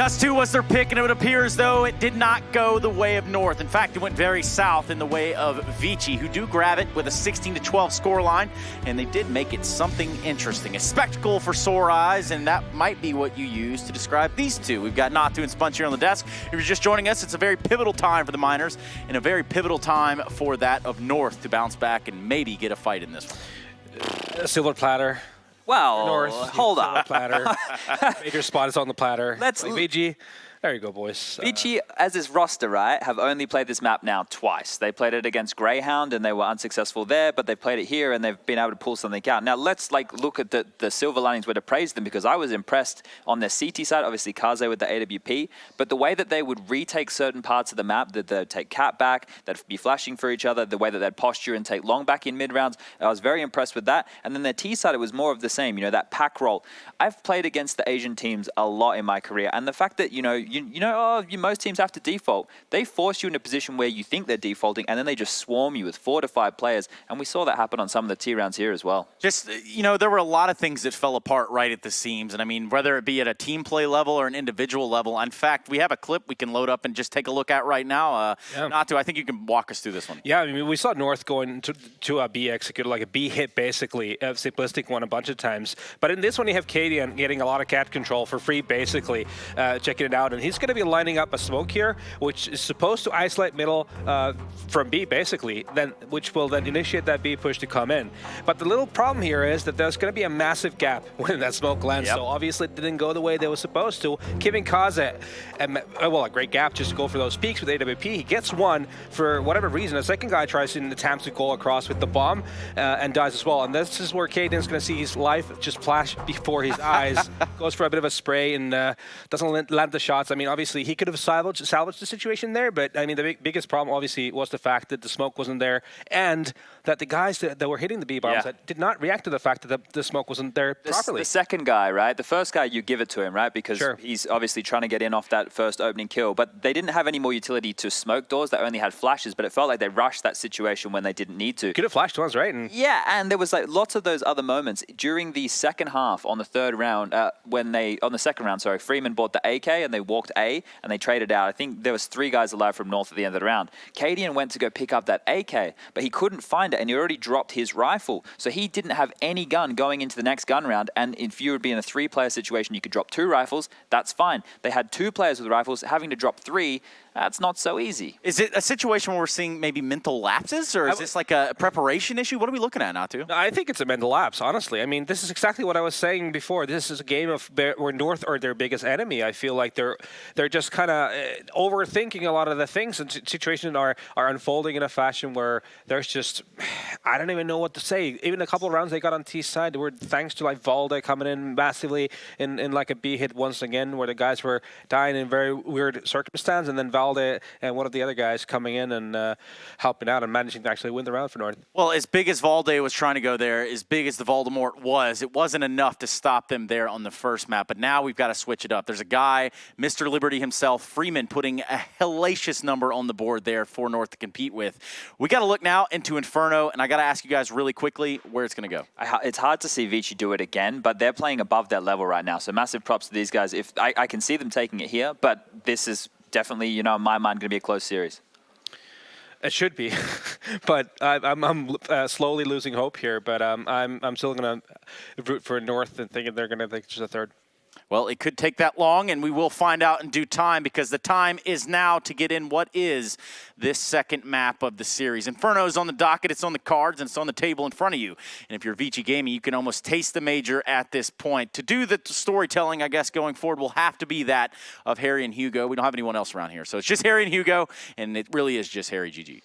Dust 2 was their pick, and it would appear as though it did not go the way of North. In fact, it went very south in the way of ViCi, who do grab it with a 16-12 scoreline, and they did make it something interesting. A spectacle for sore eyes, and that might be what you use to describe these two. We've got Natu and Spunch here on the desk. If you're just joining us, it's a very pivotal time for the Miners, and a very pivotal time for that of North to bounce back and maybe get a fight in this one. A silver platter. Well, North, hold on. Platter. Major spot is on the platter. Let's like VG. There you go, boys. ViCi, as his roster, right, have only played this map now twice. They played it against Greyhound and they were unsuccessful there, but they've played it here and they've been able to pull something out. Now let's look at the silver linings where to praise them, because I was impressed on their CT side, obviously Kaze with the AWP, but the way that they would retake certain parts of the map, that they'd take cap back, they'd be flashing for each other, the way that they'd posture and take long back in mid rounds, I was very impressed with that. And then their T side, it was more of the same, you know, that pack roll. I've played against the Asian teams a lot in my career, and the fact that, most teams have to default. They force you in a position where you think they're defaulting, and then they just swarm you with 4 to 5 players. And we saw that happen on some of the T rounds here as well. Just, there were a lot of things that fell apart right at the seams. And I mean, whether it be at a team play level or an individual level. In fact, we have a clip we can load up and just take a look at right now. Natu, I think you can walk us through this one. Yeah, I mean, we saw North going to a B execute, like a B hit basically, a simplistic one a bunch of times. But in this one, you have Kadian getting a lot of cat control for free basically, checking it out. And he's going to be lining up a smoke here, which is supposed to isolate middle from B basically, which will then initiate that B push to come in. But the little problem here is that there's going to be a massive gap when that smoke lands. Yep. So obviously it didn't go the way they were supposed to, giving Kaze a great gap just to go for those peaks with AWP. He gets one for whatever reason. The second guy tries and attempts to go across with the bomb and dies as well. And this is where Kadian's going to see his life just flash before his eyes. Goes for a bit of a spray and doesn't land the shots. I mean, obviously he could have salvaged the situation there, but I mean the biggest problem obviously was the fact that the smoke wasn't there, and that the guys that were hitting the B bombs that did not react to the fact that the smoke wasn't there properly. The second guy, right? The first guy, you give it to him, right? Because he's obviously trying to get in off that first opening kill, but they didn't have any more utility to smoke doors. They only had flashes, but it felt like they rushed that situation when they didn't need to. Could have flashed once, right? And there was like lots of those other moments during the second half on the third round, Freeman bought the AK and they walked A and they traded out. I think there was 3 guys alive from North at the end of the round. Kadian went to go pick up that AK, but he couldn't find it, and he already dropped his rifle. So he didn't have any gun going into the next gun round, and if you would be in a 3-player situation, you could drop 2 rifles, that's fine. They had 2 players with rifles, having to drop 3, that's not so easy. Is it a situation where we're seeing maybe mental lapses, or is this like a preparation issue? What are we looking at, Natu? No, I think it's a mental lapse, honestly. I mean, this is exactly what I was saying before. This is a game of where North are their biggest enemy. I feel like they're just kind of overthinking a lot of the things, and situations are unfolding in a fashion where there's just, I don't even know what to say. Even a couple of rounds they got on T side were thanks to like Valde coming in massively in like a B hit once again, where the guys were dying in very weird circumstance, and then Valde and one of the other guys coming in and helping out and managing to actually win the round for North. Well, as big as Valde was trying to go there, as big as the Voldemort was, it wasn't enough to stop them there on the first map. But now we've got to switch it up. There's a guy, Mr. Liberty himself, Freeman, putting a hellacious number on the board there for North to compete with. We got to look now into Inferno, and I got to ask you guys really quickly where it's going to go. It's hard to see ViCi do it again, but they're playing above their level right now. So massive props to these guys. If I can see them taking it here, but this is definitely, in my mind, going to be a close series. It should be, but I'm slowly losing hope here. But I'm still going to root for North and thinking they're going to take just a third. Well, it could take that long, and we will find out in due time, because the time is now to get in what is this second map of the series. Inferno is on the docket, it's on the cards, and it's on the table in front of you. And if you're ViCi Gaming, you can almost taste the major at this point. To do the storytelling, I guess, going forward will have to be that of Harry and Hugo. We don't have anyone else around here, so it's just Harry and Hugo, and it really is just Harry GG.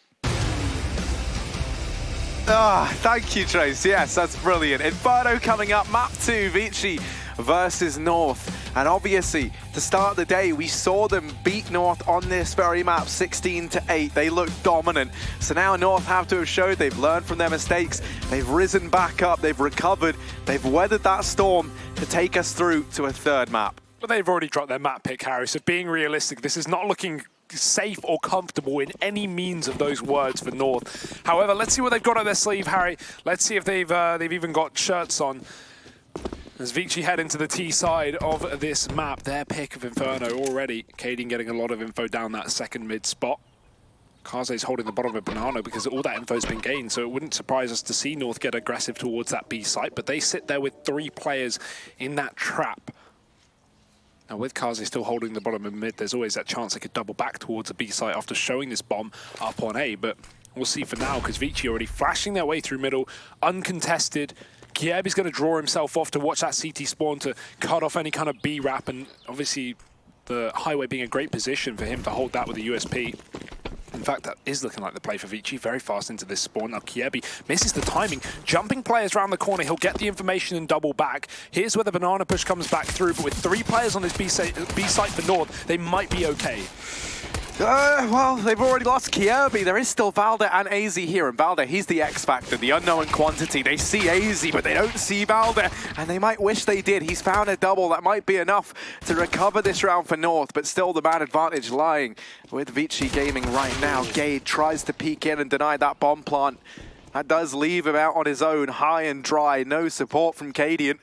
Thank you, Trace. Yes, that's brilliant. Inferno coming up, map 2, ViCi versus North. And obviously, to start the day, we saw them beat North on this very map, 16-8. They looked dominant. So now North have to have showed they've learned from their mistakes. They've risen back up. They've recovered. They've weathered that storm to take us through to a third map. But they've already dropped their map pick, Harry. So being realistic, this is not looking safe or comfortable in any means of those words for North. However, let's see what they've got on their sleeve, Harry. Let's see if they've even got shirts on. As ViCi head into the T side of this map, their pick of Inferno already. Cadian getting a lot of info down that second mid spot. Kaze's holding the bottom of Banana because all that info's been gained, so it wouldn't surprise us to see North get aggressive towards that B site, but they sit there with 3 players in that trap. Now with Kaze still holding the bottom of mid, there's always that chance they could double back towards a B site after showing this bomb up on A, but we'll see for now because ViCi already flashing their way through middle, uncontested. Kiebi's going to draw himself off to watch that CT spawn to cut off any kind of B wrap, and obviously the highway being a great position for him to hold that with a USP. In fact, that is looking like the play for ViCi. Very fast into this spawn. Now Kiebi misses the timing. Jumping players around the corner. He'll get the information and double back. Here's where the banana push comes back through. But with 3 players on this B site for North, they might be okay. Well, they've already lost Kiebi. There is still Valde and AZ here. And Valde, he's the X factor, the unknown quantity. They see AZ, but they don't see Valde. And they might wish they did. He's found a double. That might be enough to recover this round for North. But still the man advantage lying with ViCi Gaming right now. Gade tries to peek in and deny that bomb plant. That does leave him out on his own, high and dry. No support from Cadian,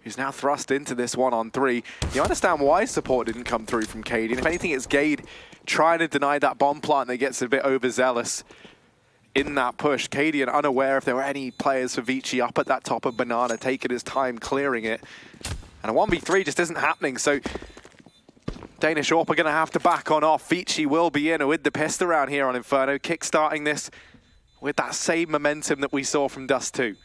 who's now thrust into this 1-on-3. You understand why support didn't come through from Cadian. If anything, it's Gade trying to deny that bomb plant that gets a bit overzealous in that push. Cadian unaware if there were any players for ViCi up at that top of Banana, taking his time clearing it. And a 1v3 just isn't happening, so Danish Orp are going to have to back on off. ViCi will be in with the pistol round here on Inferno, kickstarting this with that same momentum that we saw from Dust 2.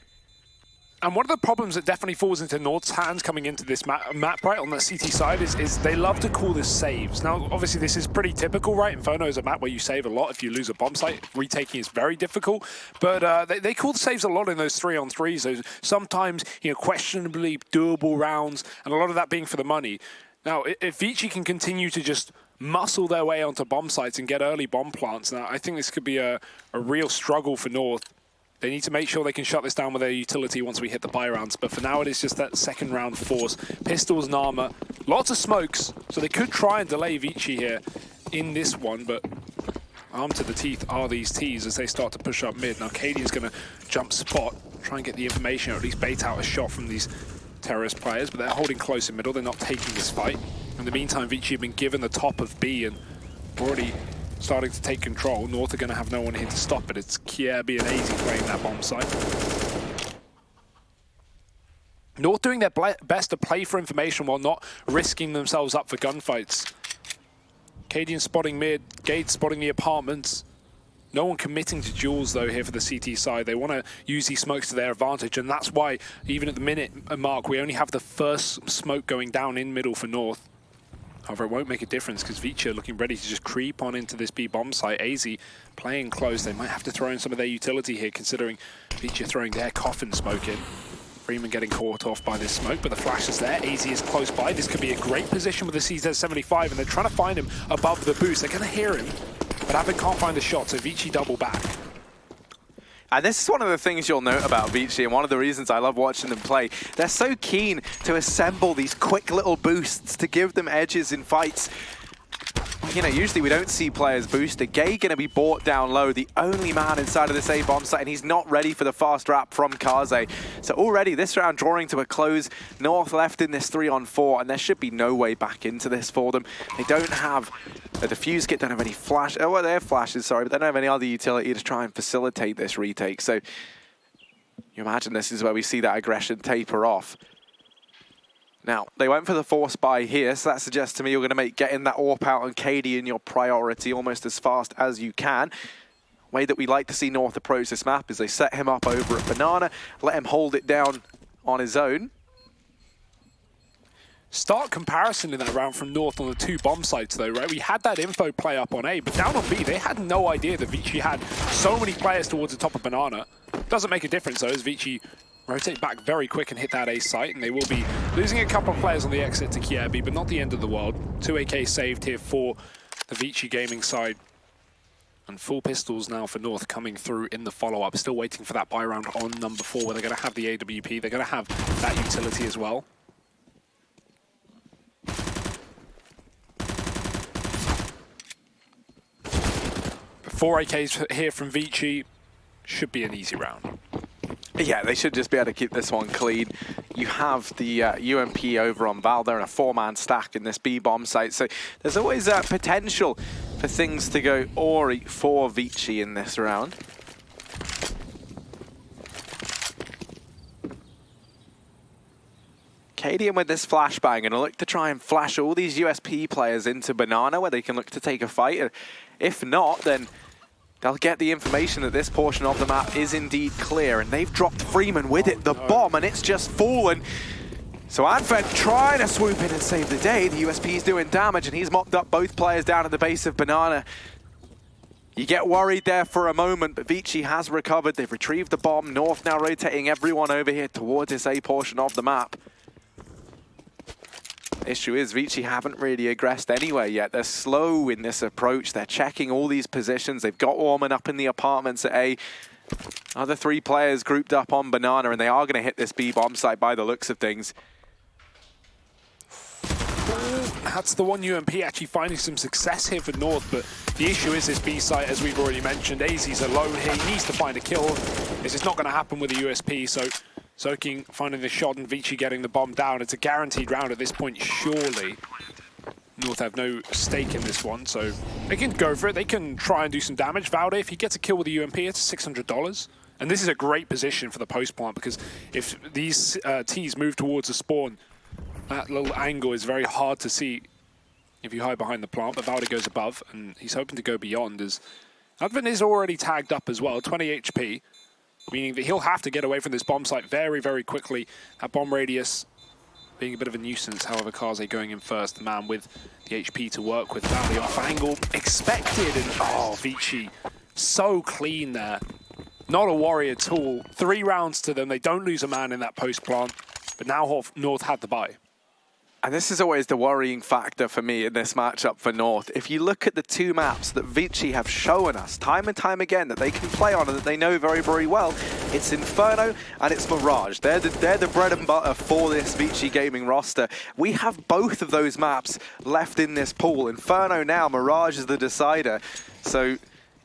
And one of the problems that definitely falls into North's hands coming into this map right on the CT side is they love to call this saves. Now, obviously, this is pretty typical, right? Inferno is a map where you save a lot. If you lose a bomb site, retaking is very difficult. But they call the saves a lot in those 3-on-3s. So sometimes, questionably doable rounds, and a lot of that being for the money. Now, if ViCi can continue to just muscle their way onto bomb sites and get early bomb plants, now I think this could be a real struggle for North. They need to make sure they can shut this down with their utility once we hit the buy rounds. But for now, it is just that second round force. Pistols and armor. Lots of smokes. So they could try and delay ViCi here in this one. But armed to the teeth are these Ts as they start to push up mid. Now, Cadian's going to jump spot, try and get the information, or at least bait out a shot from these terrorist players. But they're holding close in middle. They're not taking this fight. In the meantime, ViCi have been given the top of B and already starting to take control. North are going to have no one here to stop it. It's Kiebi and AZ playing that bomb site. North doing their best to play for information while not risking themselves up for gunfights. Cadian spotting mid, Gade spotting the apartments. No one committing to duels though here for the CT side. They want to use these smokes to their advantage, and that's why even at the minute mark we only have the first smoke going down in middle for North. However, it won't make a difference because ViCi are looking ready to just creep on into this B bomb site. AZ playing close. They might have to throw in some of their utility here, considering ViCi are throwing their coffin smoke in. Freeman getting caught off by this smoke, but the flash is there. AZ is close by. This could be a great position with the CZ-75, and they're trying to find him above the boost. They're going to hear him, but Avid can't find the shot, so ViCi double back. And this is one of the things you'll note about ViCi, and one of the reasons I love watching them play. They're so keen to assemble these quick little boosts to give them edges in fights. Usually we don't see players boosted. Gay going to be brought down low, the only man inside of this A bomb site, and he's not ready for the fast wrap from Kaze. So already this round drawing to a close. North left in this 3-on-4, and there should be no way back into this for them. They don't have a defuse kit, don't have any flash. Oh, well, they have flashes, sorry, but they don't have any other utility to try and facilitate this retake. So you imagine this is where we see that aggression taper off. Now, they went for the force buy here, so that suggests to me you're going to make getting that AWP out on Cadian your priority almost as fast as you can. Way that we like to see North approach this map is they set him up over at Banana, let him hold it down on his own. Stark comparison in that round from North on the 2 bomb sites though, right? We had that info play up on A, but down on B, they had no idea that ViCi had so many players towards the top of Banana. Doesn't make a difference though, as ViCi rotate back very quick and hit that A site, and they will be losing a couple of players on the exit to Kiebi, but not the end of the world. 2 AK saved here for the ViCi Gaming side. And full pistols now for North coming through in the follow-up. Still waiting for that buy round on number 4, where they're going to have the AWP. They're going to have that utility as well. 4 AKs here from ViCi. Should be an easy round. Yeah, they should just be able to keep this one clean. You have the UMP over on Val. They're in a 4-man stack in this B bomb site, so there's always potential for things to go awry for ViCi in this round. Cadian with this flashbang and look to try and flash all these USP players into Banana where they can look to take a fight. If not, then they'll get the information that this portion of the map is indeed clear, and they've dropped Freeman with it, the bomb, and it's just fallen. So Advent trying to swoop in and save the day. The USP's doing damage, and he's mopped up both players down at the base of Banana. You get worried there for a moment, but ViCi has recovered. They've retrieved the bomb. North now rotating everyone over here towards this A portion of the map. Issue is ViCi haven't really aggressed anywhere yet. They're slow in this approach. They're checking all these positions. They've got Orman up in the apartments at A. Other 3 players grouped up on Banana, and they are going to hit this B bomb site by the looks of things. That's the one UMP actually finding some success here for North, but the issue is this B site, as we've already mentioned. AZ's alone here. He needs to find a kill. This is not going to happen with the USP, so Soaking finding the shot and ViCi getting the bomb down. It's a guaranteed round at this point, surely. North have no stake in this one, so they can go for it. They can try and do some damage. Valde, if he gets a kill with the UMP, it's $600. And this is a great position for the post plant, because if these Ts move towards the spawn, that little angle is very hard to see if you hide behind the plant, but Valde goes above, and he's hoping to go beyond, as Advent is already tagged up as well, 20 HP, meaning that he'll have to get away from this bomb site very, very quickly. That bomb radius being a bit of a nuisance. However, Kaze going in first, the man with the HP to work with. Valde off angle, expected, and oh, ViCi, so clean there. Not a worry at all. 3 rounds to them. They don't lose a man in that post plant, but now North had the buy. And this is always the worrying factor for me in this matchup for North. If you look at the 2 maps that ViCi have shown us time and time again that they can play on and that they know very, very well, it's Inferno and it's Mirage. They're the bread and butter for this ViCi gaming roster. We have both of those maps left in this pool. Inferno now, Mirage is the decider. So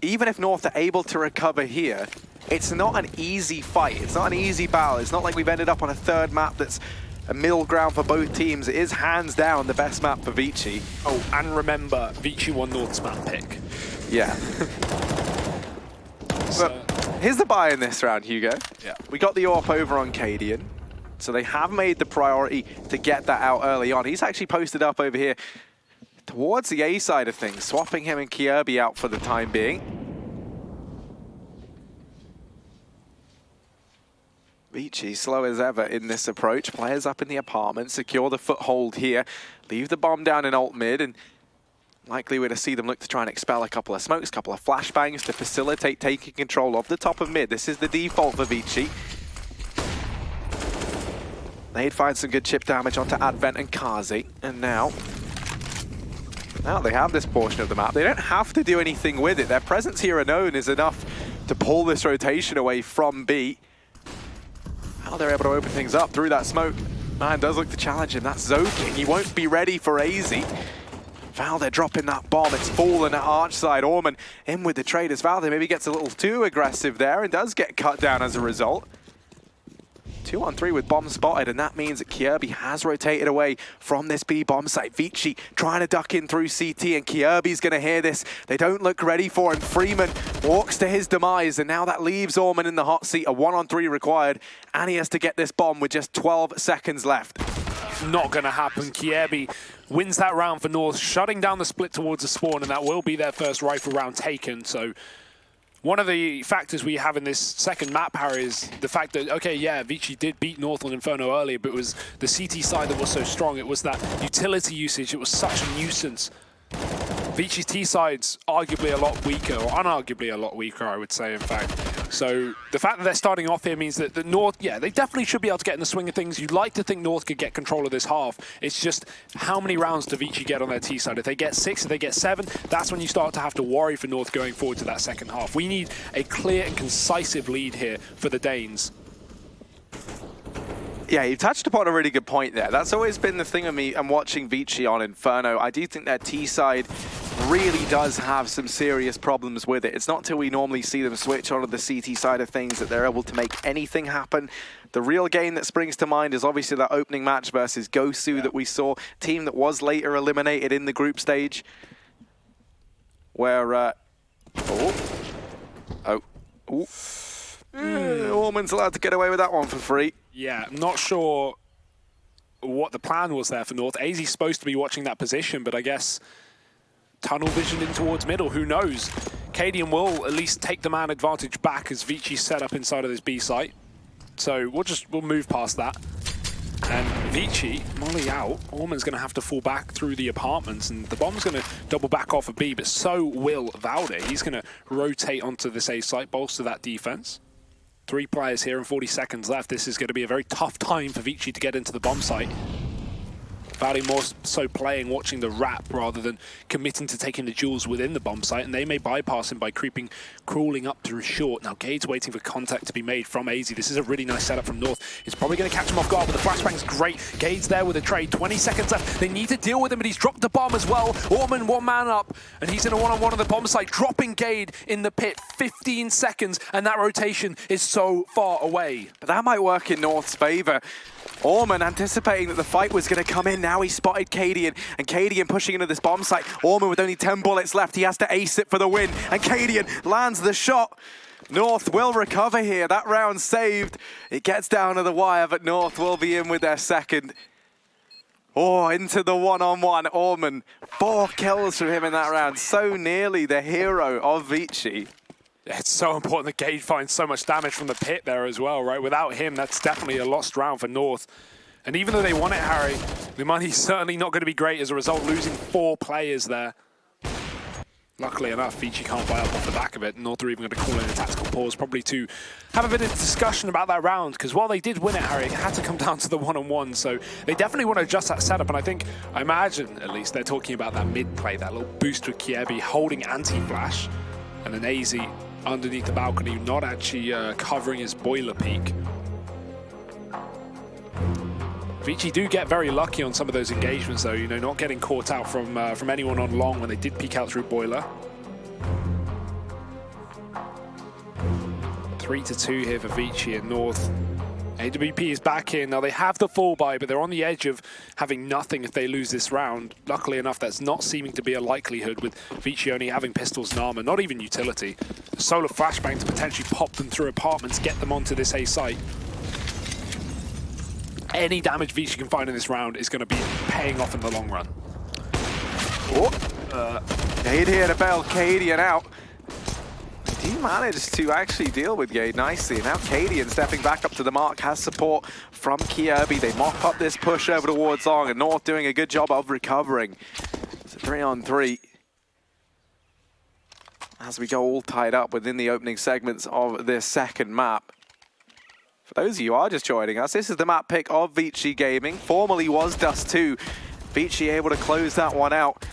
even if North are able to recover here, it's not an easy fight. It's not an easy battle. It's not like we've ended up on a 3rd map that's a middle ground for both teams. It is hands down the best map for ViCi. Oh, and remember, ViCi won North's map pick. Yeah. But here's the buy in this round, Hugo. Yeah. We got the AWP over on Cadian, so they have made the priority to get that out early on. He's actually posted up over here towards the A side of things, swapping him and Kierby out for the time being. ViCi slow as ever in this approach. Players up in the apartment, secure the foothold here, leave the bomb down in alt mid, and likely we're to see them look to try and expel a couple of smokes, a couple of flashbangs to facilitate taking control of the top of mid. This is the default for ViCi. They'd find some good chip damage onto Advent and Kaze, and now they have this portion of the map. They don't have to do anything with it. Their presence here alone is enough to pull this rotation away from B. How they're able to open things up through that smoke. Man does look to challenge him. That's Zoking. He won't be ready for AZ. Valde dropping that bomb. It's fallen at arch side. Orman in with the traders. Valde maybe gets a little too aggressive there and does get cut down as a result. 2-on-3 with bomb spotted, and that means that Kierby has rotated away from this B bomb site. ViCi trying to duck in through CT, and Kierby's going to hear this. They don't look ready for him. Freeman walks to his demise, and now that leaves Orman in the hot seat. A 1-on-3 required, and he has to get this bomb with just 12 seconds left. Not going to happen. Kierby wins that round for North, shutting down the split towards the spawn, and that will be their first rifle round taken. So one of the factors we have in this second map, Harry, is the fact that, okay, yeah, ViCi did beat North on Inferno earlier, but it was the CT side that was so strong. It was that utility usage. It was such a nuisance. ViCi's T side's arguably a lot weaker, or unarguably a lot weaker, I would say, in fact. So the fact that they're starting off here means that the North, yeah, they definitely should be able to get in the swing of things. You'd like to think North could get control of this half. It's just how many rounds do ViCi get on their T side? If they get 6, if they get 7, that's when you start to have to worry for North going forward to that second half. We need a clear and concisive lead here for the Danes. Yeah, you touched upon a really good point there. That's always been the thing with me. I'm watching ViCi on Inferno. I do think their T side really does have some serious problems with it. It's not till we normally see them switch onto the CT side of things that they're able to make anything happen. The real game that springs to mind is obviously that opening match versus Gosu that we saw, team that was later eliminated in the group stage, where Orman's allowed to get away with that one for free. Yeah, I'm not sure what the plan was there for North. AZ's supposed to be watching that position, but I guess tunnel vision in towards middle, who knows? Cadian will at least take the man advantage back as ViCi's set up inside of this B site. So we'll move past that. And ViCi, molly out, Orman's going to have to fall back through the apartments, and the bomb's going to double back off of B, but so will Valde. He's going to rotate onto this A site, bolster that defense. 3 players here and 40 seconds left. This is going to be a very tough time for ViCi to get into the bomb site. Valde more so playing, watching the wrap rather than committing to taking the duels within the bomb site, and they may bypass him by crawling up through short. Now Gade's waiting for contact to be made from AZ. This is a really nice setup from North. It's probably going to catch him off guard, but the flashbang's great. Gade's there with a trade. 20 seconds left. They need to deal with him, but he's dropped the bomb as well. Orman 1 man up, and he's in a one-on-one on the bomb site, dropping Gade in the pit. 15 seconds, and that rotation is so far away. But that might work in North's favor. Orman anticipating that the fight was going to come in. Now he spotted Cadian, and Cadian pushing into this bomb site. Orman with only 10 bullets left. He has to ace it for the win, and Cadian lands the shot. North will recover here. That round saved. It gets down to the wire, but North will be in with their second. Oh, into the one-on-one. Orman, 4 kills from him in that round. So nearly the hero of ViCi. It's so important that Gade finds so much damage from the pit there as well, right? Without him, that's definitely a lost round for North. And even though they won it, Harry, the money's certainly not going to be great as a result, losing 4 players there. Luckily enough, ViCi can't buy up off the back of it. North are even going to call in a tactical pause, probably to have a bit of discussion about that round, because while they did win it, Harry, it had to come down to the one-on-one, so they definitely want to adjust that setup, and I imagine, at least, they're talking about that mid-play, that little boost with Kiebi holding anti-flash, and then AZ underneath the balcony, not actually covering his boiler peak. ViCi do get very lucky on some of those engagements though, you know, not getting caught out from anyone on long when they did peek out through boiler. 3-2 here for ViCi and North. AWP is back in. Now they have the fall buy, but they're on the edge of having nothing if they lose this round. Luckily enough, that's not seeming to be a likelihood with ViCi only having pistols and armor, not even utility. A solar flashbang to potentially pop them through apartments, get them onto this A site. Any damage ViCi can find in this round is going to be paying off in the long run. Gade here to bail Cadian out. He managed to actually deal with Gade nicely. Now Cadian stepping back up to the mark, has support from Kiebi. They mop up this push over towards Long, and North doing a good job of recovering. It's a 3-on-3. As we go all tied up within the opening segments of this second map. For those of you who are just joining us, this is the map pick of ViCi Gaming. Formerly was Dust 2. ViCi able to close that one out.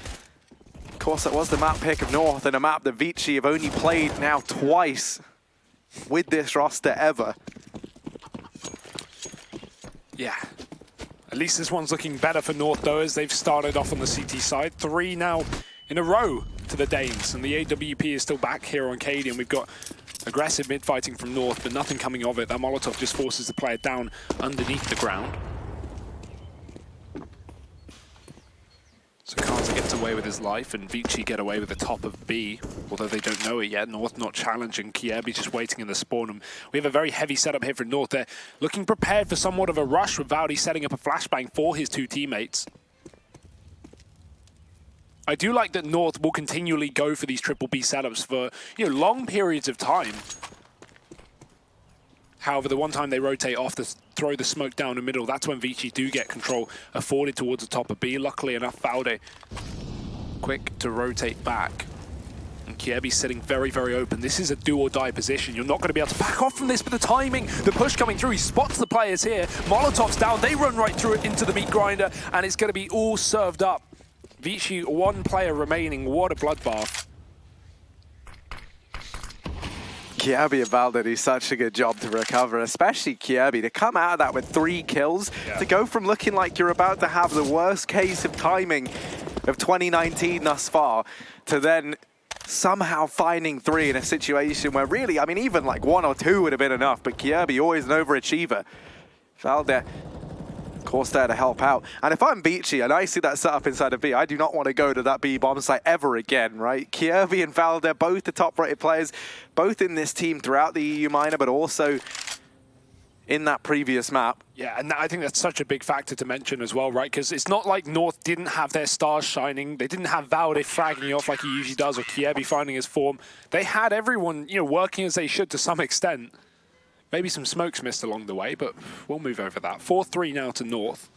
Of course, that was the map pick of North, and a map that ViCi have only played now twice with this roster ever. Yeah. At least this one's looking better for North, though, as they've started off on the CT side. 3 now in a row to the Danes, and the AWP is still back here on Cadian. We've got aggressive mid-fighting from North, but nothing coming of it. That Molotov just forces the player down underneath the ground. So Carter gets away with his life, and ViCi get away with the top of B, although they don't know it yet. North not challenging, Kiebi just waiting in the spawn. And we have a very heavy setup here for North. They're looking prepared for somewhat of a rush, with Valde setting up a flashbang for his 2 teammates. I do like that North will continually go for these triple B setups for, you know, long periods of time. However, the one time they rotate off to throw the smoke down the middle, that's when ViCi do get control afforded towards the top of B. Luckily enough, Valde quick to rotate back. And Kiebi's sitting very, very open. This is a do-or-die position. You're not going to be able to back off from this, but the timing, the push coming through, he spots the players here. Molotov's down, they run right through it into the meat grinder, and it's going to be all served up. ViCi, 1 player remaining. What a bloodbath. Kiebi and Valde do such a good job to recover, especially Kiebi, to come out of that with 3 kills, to go from looking like you're about to have the worst case of timing of 2019 thus far to then somehow finding 3 in a situation where really, I mean, even like 1 or 2 would have been enough, but Kjaerbye always an overachiever. Valde, of course, there to help out. And if I'm ViCi and I see that setup inside of B, I do not want to go to that B bomb site ever again, right? Kjaerbye and Valde, both the top-rated players, both in this team throughout the EU Minor, but also in that previous map. Yeah, and I think that's such a big factor to mention as well, right? Because it's not like North didn't have their stars shining. They didn't have Valde fragging off like he usually does, or Kjaerbye finding his form. They had everyone, you know, working as they should to some extent. Maybe some smokes missed along the way, but we'll move over that. 4-3 now to North.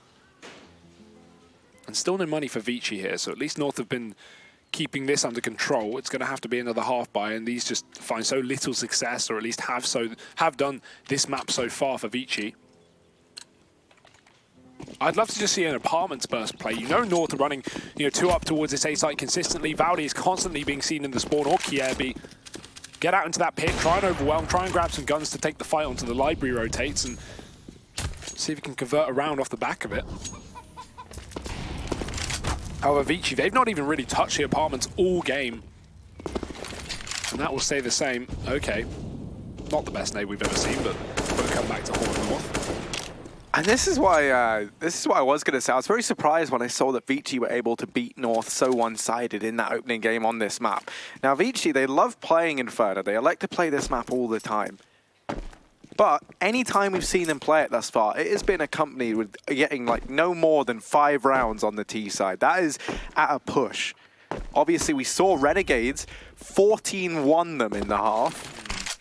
And still no money for ViCi here, so at least North have been keeping this under control. It's going to have to be another half buy, and these just find so little success, or at least have done this map so far for ViCi. I'd love to just see an apartments burst play. You know North are running, you know, 2 up towards this A site consistently. Valde is constantly being seen in the spawn, or Kjaerbye. Get out into that pit, try and overwhelm, try and grab some guns to take the fight onto the library rotates, and see if he can convert around off the back of it. However, ViCi, they've not even really touched the apartments all game. And that will stay the same. Okay. Not the best nade we've ever seen, but we'll come back to Horde North. And this is why I was going to say, I was very surprised when I saw that ViCi were able to beat North so one-sided in that opening game on this map. Now, ViCi, they love playing Inferno. They like to play this map all the time. But any time we've seen them play it thus far, it has been accompanied with getting like no more than 5 rounds on the T side. That is at a push. Obviously, we saw Renegades 14-1 them in the half.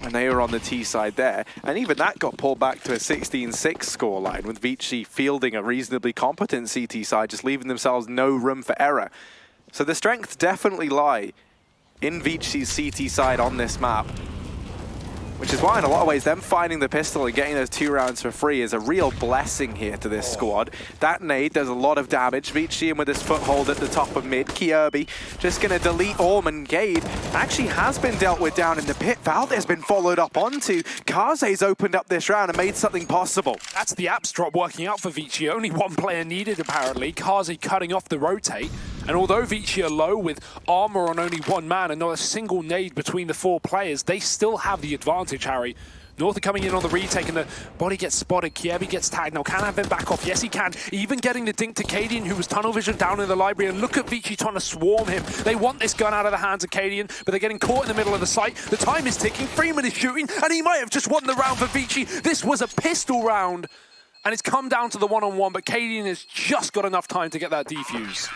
And they were on the T side there. And even that got pulled back to a 16-6 scoreline, with ViCi fielding a reasonably competent CT side, just leaving themselves no room for error. So the strengths definitely lie in ViCi's CT side on this map. Which is why, in a lot of ways, them finding the pistol and getting those 2 rounds for free is a real blessing here to this squad. That nade does a lot of damage. ViCi in with his foothold at the top of mid. Kjaerbye just going to delete Orm, and Gade actually has been dealt with down in the pit. Valde has been followed up onto. Kaze's opened up this round and made something possible. That's the apps drop working out for ViCi. Only 1 player needed, apparently. Kaze cutting off the rotate. And although ViCi are low with armor on only 1 man and not a single nade between the 4 players, they still have the advantage, Harry. North are coming in on the retake, and the body gets spotted. Kjaerbye gets tagged. Now, can have him back off? Yes, he can. Even getting the dink to Cadian, who was tunnel vision down in the library. And look at ViCi trying to swarm him. They want this gun out of the hands of Cadian, but they're getting caught in the middle of the site. The time is ticking. Freeman is shooting, and he might have just won the round for ViCi. This was a pistol round, and it's come down to the one-on-one, but Cadian has just got enough time to get that defuse.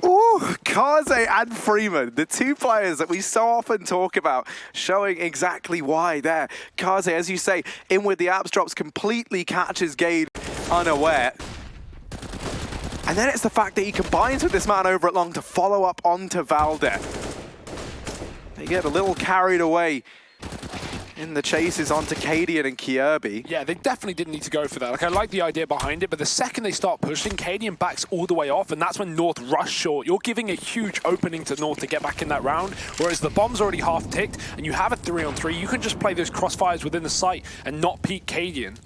Ooh, Kaze and Freeman, the 2 players that we so often talk about, showing exactly why there. Kaze, as you say, in with the apps drops, completely catches Gade unaware. And then it's the fact that he combines with this man over at long to follow up onto Valde. They get a little carried away in the chases onto Cadian and Kjaerbye. Yeah, they definitely didn't need to go for that. Like, I like the idea behind it, but the second they start pushing, Cadian backs all the way off, and that's when North rush short. You're giving a huge opening to North to get back in that round, whereas the bomb's already half ticked, and you have a 3-on-3. You can just play those crossfires within the site and not peek Cadian.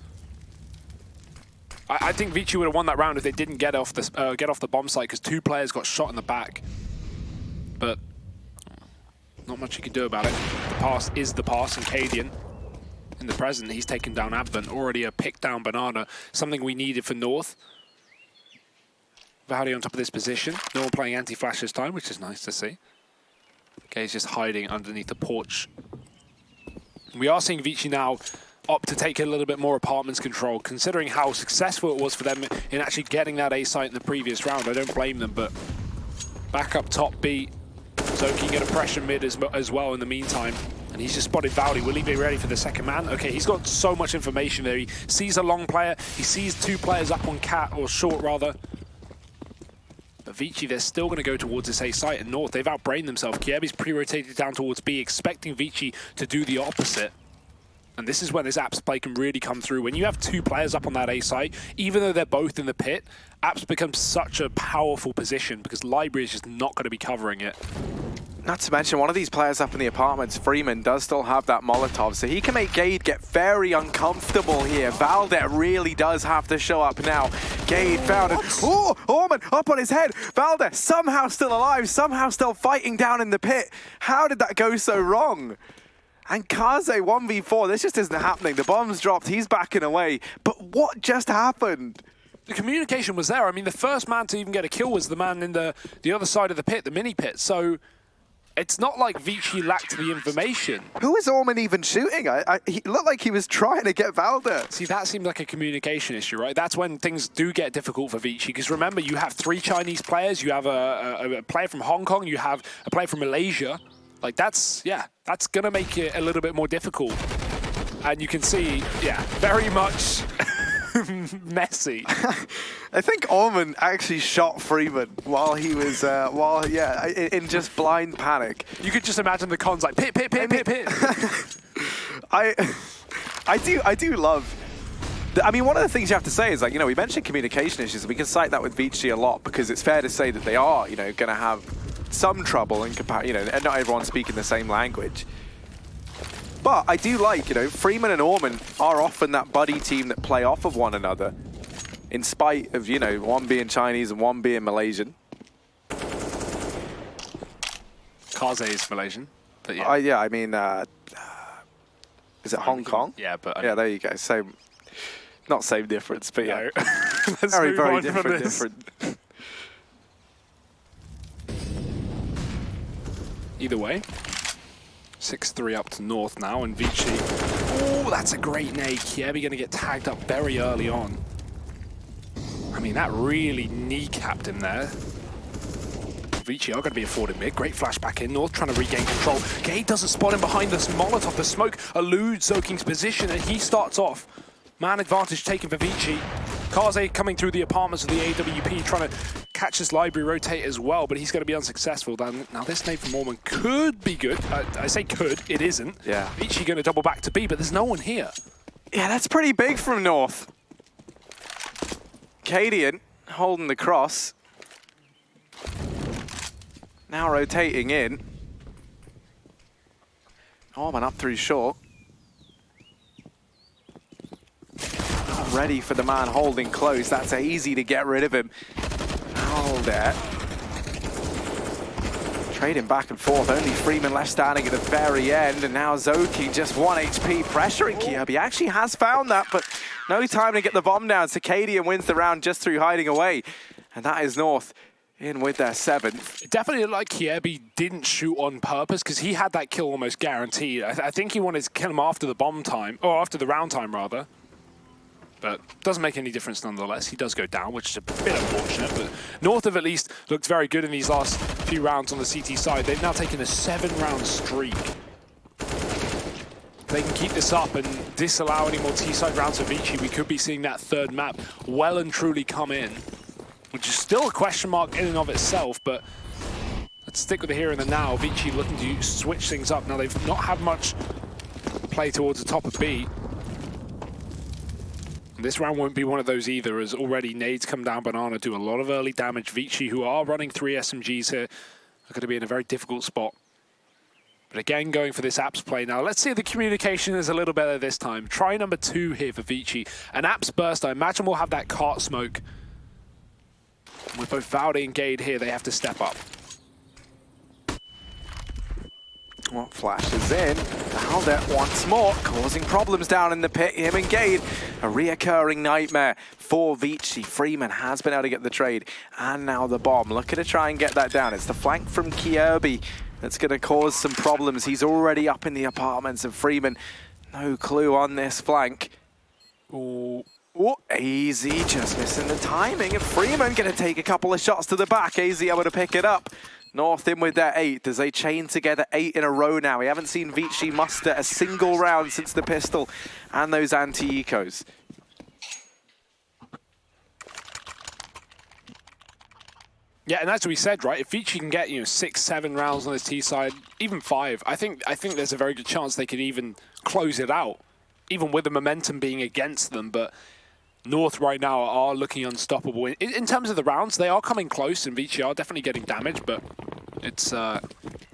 I think ViCi would have won that round if they didn't get off the bomb site, because 2 players got shot in the back. But not much you can do about it. The pass is the pass, and Cadian in the present, he's taken down Advent, already a pick down banana, something we needed for North. Valde on top of this position. No one playing anti-flash this time, which is nice to see. Okay, he's just hiding underneath the porch. We are seeing ViCi now opt to take a little bit more apartments control, considering how successful it was for them in actually getting that A site in the previous round. I don't blame them, but back up top B. Zoki get a pressure mid as well in the meantime. And he's just spotted Valde. Will he be ready for the second man? Okay, he's got so much information there. He sees a long player. He sees 2 players up on cat, or short rather. But ViCi, they're still going to go towards this A site. And North, they've outbrained themselves. Kjaerbye's pre-rotated down towards B, expecting ViCi to do the opposite. And this is when his apps play can really come through. When you have 2 players up on that A site, even though they're both in the pit, apps becomes such a powerful position because Library is just not going to be covering it. Not to mention, one of these players up in the apartments, Freeman, does still have that Molotov, so he can make Gade get very uncomfortable here. Valdet really does have to show up now. Gade found it. Oh, Orman up on his head. Valdet somehow still alive, somehow still fighting down in the pit. How did that go so wrong? And Kaze 1v4, this just isn't happening. The bomb's dropped, he's backing away. But what just happened? The communication was there. I mean, the first man to even get a kill was the man in the other side of the pit, the mini pit. So it's not like ViCi lacked the information. Who was Orman even shooting? He looked like he was trying to get Valdet. See, that seemed like a communication issue, right? That's when things do get difficult for ViCi, because remember, you have 3 Chinese players, you have a player from Hong Kong, you have a player from Malaysia. Like, that's going to make it a little bit more difficult. And you can see, very much messy. I think Orman actually shot Freeman while he was, in just blind panic. You could just imagine the cons like, pit, pit, pit, pit, pit. I do love... I mean, one of the things you have to say is, like, you know, we mentioned communication issues. We can cite that with ViCi a lot because it's fair to say that they are, you know, going to have some trouble in comparison, you know, and not everyone speaking the same language. But I do like, you know, Freeman and Orman are often that buddy team that play off of one another, in spite of, you know, one being Chinese and one being Malaysian. Kaze is Malaysian, but yeah. Yeah, I mean, is it Hong Kong? Yeah, but... Yeah, there you go. Same, not same difference, but yeah. Let's very, move very on from different, this. different. Either way, 6-3 up to North now, and ViCi. Oh, that's a great nade. Kiebi going to get tagged up very early on. I mean, that really kneecapped him there. ViCi are going to be afforded mid. Great flash back in. North trying to regain control. Gade doesn't spot him behind this Molotov. The smoke eludes Zoking's position, and he starts off. Man advantage taken for ViCi. Kaze coming through the apartments of the AWP, trying to catch this library rotate as well, but he's going to be unsuccessful. Now this nade from Orman could be good. I say could, it isn't. Yeah. ViCi going to double back to B, but there's no one here. Yeah, that's pretty big from North. Cadian holding the cross. Now rotating in. Orman up through short. Ready for the man holding close. That's easy to get rid of him. Hold it. Trading back and forth. Only Freeman left standing at the very end. And now Zoki just 1 HP pressuring Kiebi. Actually has found that, but no time to get the bomb down. Cicadian wins the round just through hiding away. And that is North in with their 7th. It definitely looked like Kiebi didn't shoot on purpose because he had that kill almost guaranteed. I think he wanted to kill him after the bomb time, or after the round time rather. But doesn't make any difference nonetheless. He does go down, which is a bit unfortunate. But North have at least looked very good in these last few rounds on the CT side. They've now taken a 7-round streak. If they can keep this up and disallow any more T-side rounds for ViCi, we could be seeing that 3rd map well and truly come in, which is still a question mark in and of itself. But let's stick with the here and the now. ViCi looking to switch things up. Now they've not had much play towards the top of B. This round won't be one of those either, as already nades come down Banana, do a lot of early damage. ViCi, who are running 3 SMGs here, are going to be in a very difficult spot. But again, going for this Apps play now. Let's see if the communication is a little better this time. Try number 2 here for ViCi. An Apps burst, I imagine we'll have that cart smoke. And with both Valde and Gade here, they have to step up. What flashes in? Valdet once more, causing problems down in the pit. Him and Gade, a reoccurring nightmare for ViCi. Freeman has been able to get the trade, and now the bomb. Looking to try and get that down. It's the flank from Kiebi that's going to cause some problems. He's already up in the apartments, and Freeman, no clue on this flank. Ooh. Oh, AZ just missing the timing, and Freeman going to take a couple of shots to the back. AZ able to pick it up. North in with their 8th as they chain together 8 in a row now. We haven't seen ViCi muster a single round since the pistol and those anti-ecos. Yeah, and as we said, right, if ViCi can get, 6, 7 rounds on this T side, even 5, I think there's a very good chance they could even close it out, even with the momentum being against them. But North right now are looking unstoppable. In terms of the rounds, they are coming close, and ViCi are definitely getting damage, but it's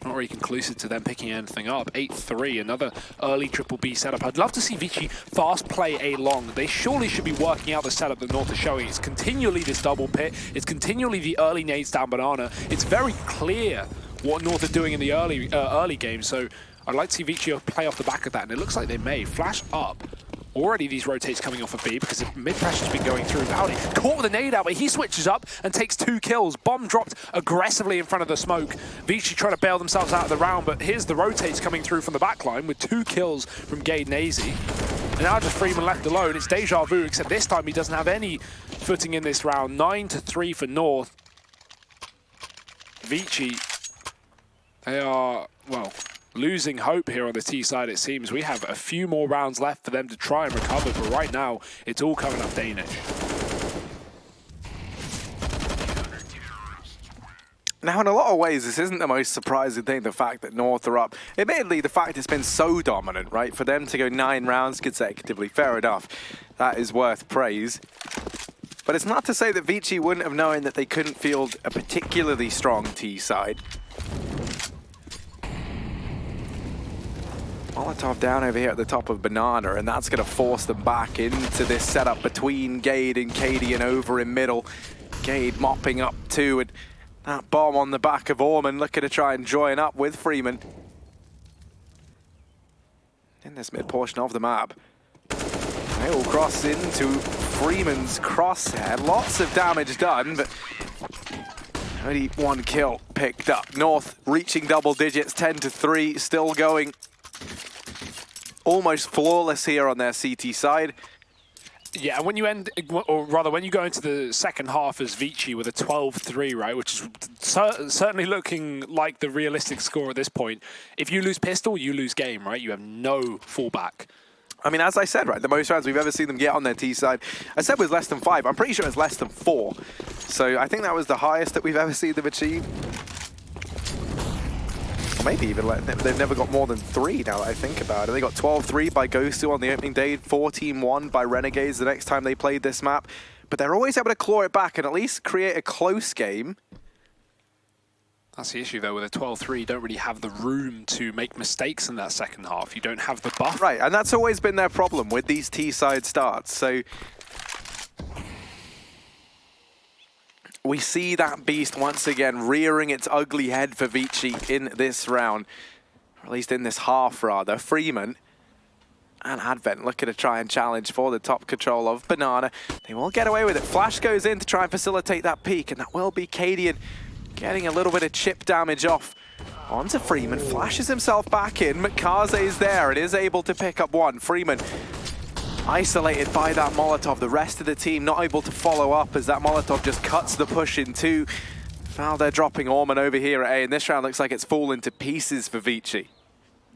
not really conclusive to them picking anything up. 8-3, another early triple B setup. I'd love to see ViCi fast play A long. They surely should be working out the setup that North is showing. It's continually this double pit. It's continually the early nades down banana. It's very clear what North are doing in the early game. So I'd like to see ViCi play off the back of that, and it looks like they may. Flash up. Already these rotates coming off of B because the mid-pressure's been going through. Valdi caught with a nade out, but he switches up and takes 2 kills. Bomb dropped aggressively in front of the smoke. ViCi trying to bail themselves out of the round, but here's the rotates coming through from the backline with 2 kills from Gade and AZ. And now just Freeman left alone. It's deja vu, except this time he doesn't have any footing in this round. 9-3 for North. ViCi, they are, well, losing hope here on the T side, it seems. We have a few more rounds left for them to try and recover, but right now, it's all coming up Danish. Now, in a lot of ways, this isn't the most surprising thing, the fact that North are up. Admittedly, the fact it's been so dominant, right? For them to go 9 rounds consecutively, fair enough. That is worth praise. But it's not to say that ViCi wouldn't have known that they couldn't field a particularly strong T side. Molotov down over here at the top of Banana, and that's going to force them back into this setup between Gade and Cadian over in middle. Gade mopping up too, and that bomb on the back of Orman looking to try and join up with Freeman. In this mid portion of the map. They all cross into Freeman's crosshair. Lots of damage done, but only 1 kill picked up. North reaching double digits, 10-3, still going almost flawless here on their CT side. Yeah, and when you end, or rather when you go into the second half as ViCi with a 12-3, right, which is certainly looking like the realistic score at this point. If you lose pistol, you lose game, right? You have no fallback. I mean, as I said, right, the most rounds we've ever seen them get on their T side, I said was less than 5. I'm pretty sure it's less than 4. So I think that was the highest that we've ever seen them achieve. Or maybe even, they've never got more than 3 now that I think about it. They got 12-3 by Ghostu on the opening day, 14-1 by Renegades the next time they played this map. But they're always able to claw it back and at least create a close game. That's the issue, though. With a 12-3, you don't really have the room to make mistakes in that second half. You don't have the buff. Right, and that's always been their problem with these T-side starts. So we see that beast once again rearing its ugly head for ViCi in this round. Or at least in this half, rather. Freeman and Advent looking to try and challenge for the top control of Banana. They will get away with it. Flash goes in to try and facilitate that peak, and that will be Cadian getting a little bit of chip damage off onto Freeman. Flashes himself back in. Makaze is there and is able to pick up 1. Freeman isolated by that Molotov. The rest of the team not able to follow up as that Molotov just cuts the push in 2. Now they're dropping Orman over here at A, and this round looks like it's fallen to pieces for ViCi.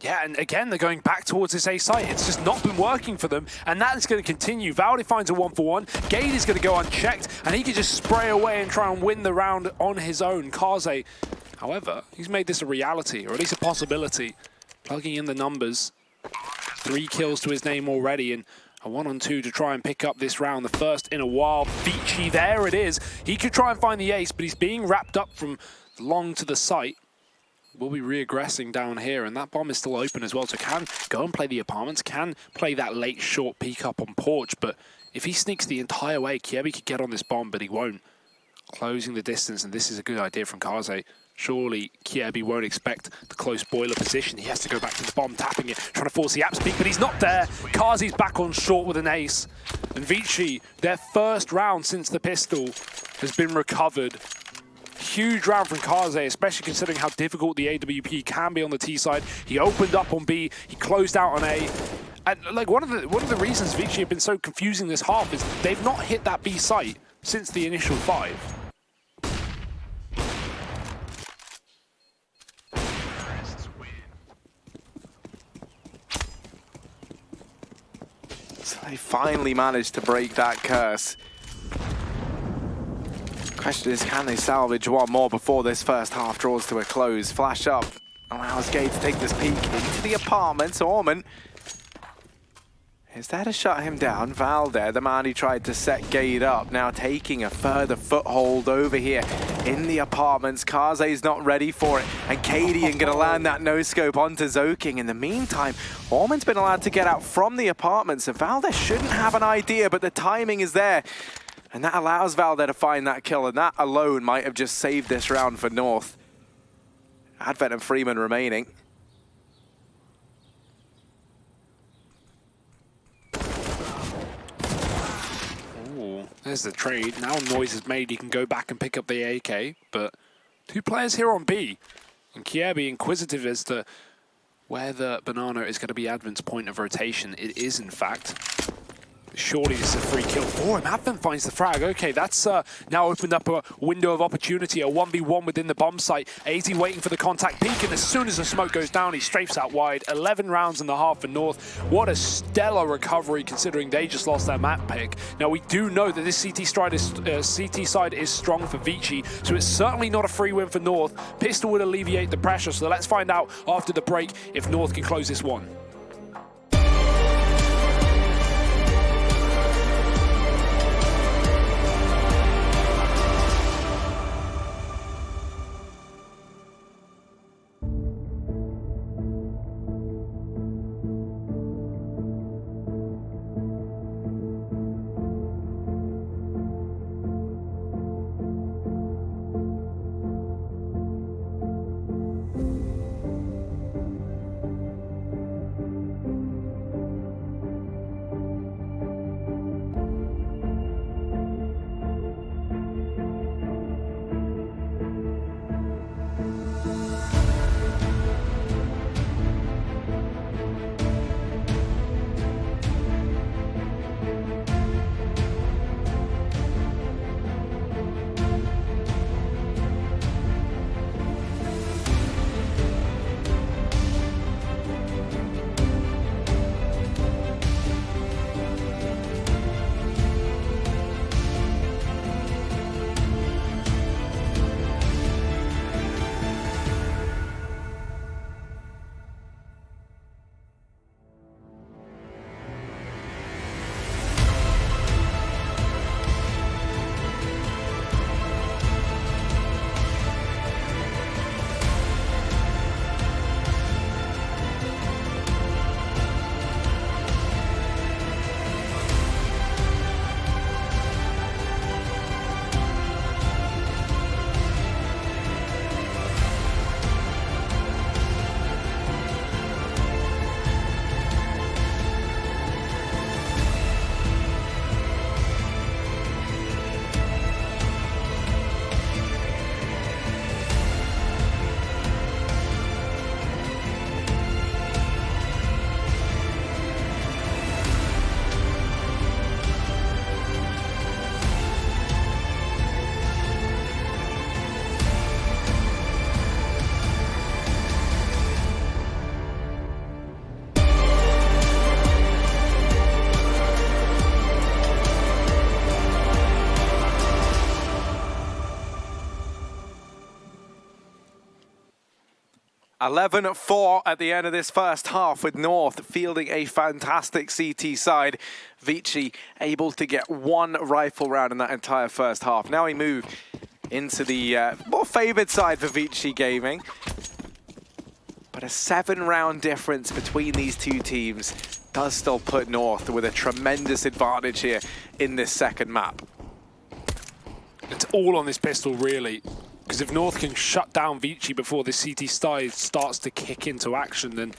Yeah, and again, they're going back towards this A site. It's just not been working for them, and that is going to continue. Valdi finds a 1-for-1. Gade is going to go unchecked, and he can just spray away and try and win the round on his own. Kaze, however, he's made this a reality, or at least a possibility. Plugging in the numbers. 3 kills to his name already, and a 1-on-2 to try and pick up this round. The first in a while. ViCi, there it is. He could try and find the ace, but he's being wrapped up from long to the site. Will be reaggressing down here, and that bomb is still open as well, so can go and play the apartments, can play that late short peek up on Porch, but if he sneaks the entire way, Kiebi could get on this bomb, but he won't. Closing the distance, and this is a good idea from Kaze. Surely Kiebi won't expect the close boiler position. He has to go back to the bomb, tapping it, trying to force the app speak, but he's not there. Kaze's back on short with an ace, and ViCi, their first round since the pistol has been recovered. Huge round from Kaze, especially considering how difficult the AWP can be on the T side. He opened up on B, he closed out on A. And like one of the reasons ViCi have been so confusing this half is they've not hit that B site since the initial 5. So they finally managed to break that curse. Question is, can they salvage 1 more before this first half draws to a close? Flash up allows Gade to take this peek into the apartments. Orman is there to shut him down. Valde, the man who tried to set Gade up, now taking a further foothold over here in the apartments. Kaze's not ready for it, and Cadian gonna land that no-scope onto Zoking. In the meantime, Orman's been allowed to get out from the apartments, and Valde shouldn't have an idea, but the timing is there. And that allows Valde to find that kill, and that alone might have just saved this round for North. Advent and Freeman remaining. There's the trade. Now noise is made, he can go back and pick up the AK, but 2 players here on B. And Kiebi inquisitive as to where the banana is going to be Advent's point of rotation. It is, in fact. Surely this is a free kill for him. Advent finds the frag. Okay, that's now opened up a window of opportunity, a 1v1 within the bomb site. AZ waiting for the contact peak, and as soon as the smoke goes down, he strafes out wide. 11 rounds and a half for North. What a stellar recovery considering they just lost their map pick. Now, we do know that this CT side is strong for ViCi, so it's certainly not a free win for North. Pistol would alleviate the pressure, so let's find out after the break if North can close this one. (11-4) at the end of this first half, with North fielding a fantastic CT side. ViCi able to get 1 rifle round in that entire first half. Now we move into the more favoured side for ViCi Gaming. But a 7-round difference between these two teams does still put North with a tremendous advantage here in this second map. It's all on this pistol, really. Because if North can shut down ViCi before this CT side starts to kick into action, then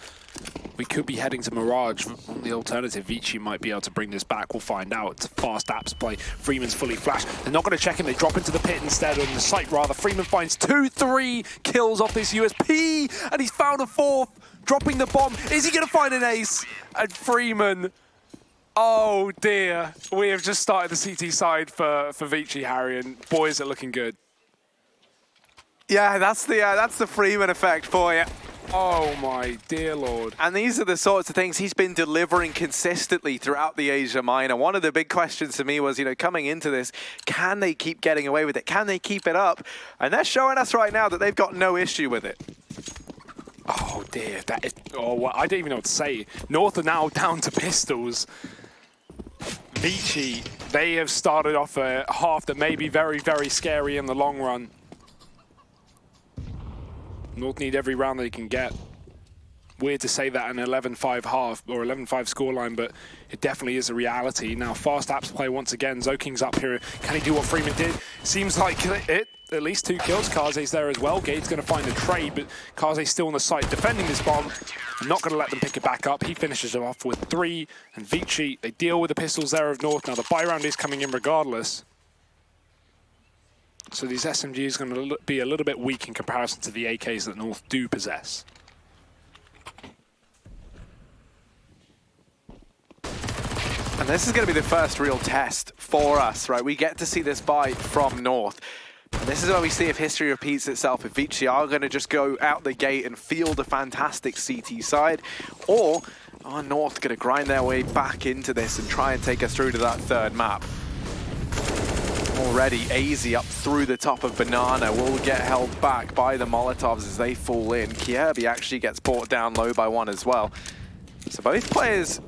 we could be heading to Mirage. On the alternative, ViCi might be able to bring this back. We'll find out. It's a fast apps play. Freeman's fully flashed. They're not going to check him. They drop into the pit instead, or in the site rather. Freeman finds 2-3 kills off this USP, and he's found a 4th, dropping the bomb. Is he going to find an ace? And Freeman... Oh dear. We have just started the CT side for ViCi, Harry, and boy, is it looking good. Yeah, that's the Freeman effect for you. Oh my dear Lord. And these are the sorts of things he's been delivering consistently throughout the Asia Minor. One of the big questions to me was, coming into this, can they keep getting away with it? Can they keep it up? And they're showing us right now that they've got no issue with it. Oh dear, well, I don't even know what to say. North are now down to pistols. ViCi, they have started off a half that may be very, very scary in the long run. North need every round they can get. Weird to say that an 11-5 half or 11-5 scoreline, but it definitely is a reality. Now, fast apps play once again. Zoking's up here. Can he do what Freeman did? Seems like it. At least 2 kills. Kaze's there as well. Gade's going to find a trade, but Kaze's still on the site defending this bomb. Not going to let them pick it back up. He finishes it off with 3. And ViCi, they deal with the pistols there of North. Now, the buy round is coming in regardless. So these SMGs are going to be a little bit weak in comparison to the AKs that North do possess. And this is going to be the first real test for us, right? We get to see this buy from North. And this is where we see if history repeats itself, if ViCi are going to just go out the gate and field a fantastic CT side, or are North going to grind their way back into this and try and take us through to that third map. Already, AZ up through the top of Banana will get held back by the Molotovs as they fall in. Kierby actually gets brought down low by 1 as well. So both players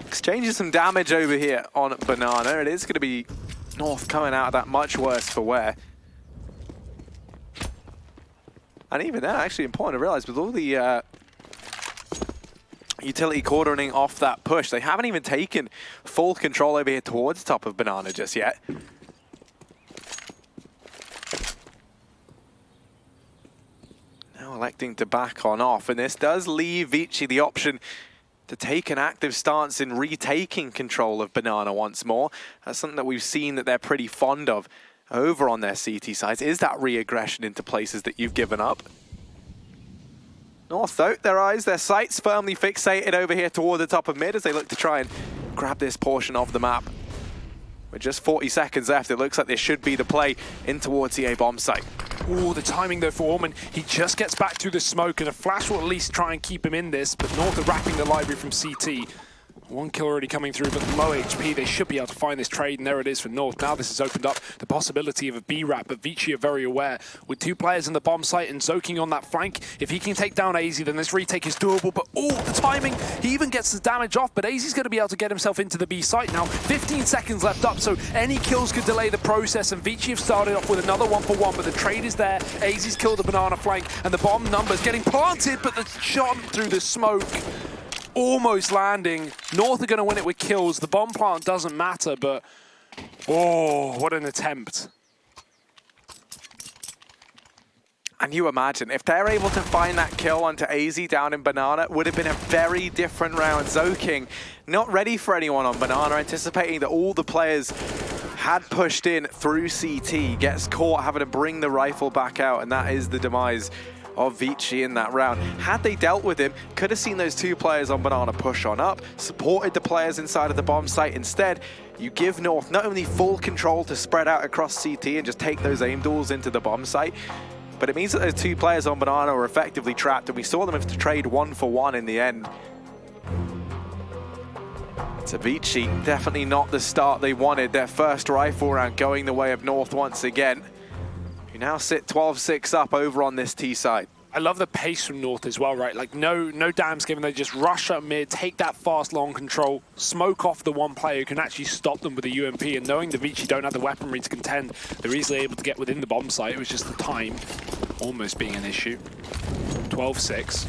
exchanging some damage over here on Banana. It is going to be North coming out of that much worse for wear. And even then, actually important to realize, with all the utility cordoning off that push, they haven't even taken full control over here towards the top of Banana just yet. Now electing to back on off, and this does leave ViCi the option to take an active stance in retaking control of Banana once more. That's something that we've seen that they're pretty fond of over on their CT sides, is that re-aggression into places that you've given up. North, though, their sights firmly fixated over here toward the top of mid as they look to try and grab this portion of the map. With just 40 seconds left, it looks like this should be the play in towards the A bomb site. Ooh, the timing though for Orman. He just gets back through the smoke, and a flash will at least try and keep him in this, but North are wrapping the library from CT. 1 kill already coming through, but low HP. They should be able to find this trade, and there it is for North. Now this has opened up the possibility of a B-wrap, but ViCi are very aware. With 2 players in the bomb site and Zoking on that flank, if he can take down AZ, then this retake is doable, but the timing, he even gets the damage off, but AZ's going to be able to get himself into the B site now. 15 seconds left up, so any kills could delay the process, and ViCi have started off with another 1-for-1, but the trade is there. AZ's killed the Banana flank, and the bomb numbers getting planted, but the shot through the smoke almost landing. North are going to win it with kills. The bomb plant doesn't matter, but oh, what an attempt. And you imagine, if they're able to find that kill onto AZ down in Banana, it would have been a very different round. Zoking not ready for anyone on Banana, anticipating that all the players had pushed in through CT, gets caught having to bring the rifle back out, and that is the demise of ViCi in that round. Had they dealt with him, could have seen those 2 players on Banana push on up, supported the players inside of the bomb site. Instead, you give North not only full control to spread out across CT and just take those aim duels into the bomb site, but it means that those 2 players on Banana are effectively trapped, and we saw them have to trade 1-for-1 in the end. So ViCi, definitely not the start they wanted. Their first rifle round going the way of North once again. You now sit 12-6 up over on this T side. I love the pace from North as well, right? Like, no dams given. They just rush up mid, take that fast, long control, smoke off the 1 player who can actually stop them with a UMP, and knowing the ViCi don't have the weaponry to contend, they're easily able to get within the bomb site. It was just the time almost being an issue. 12-6.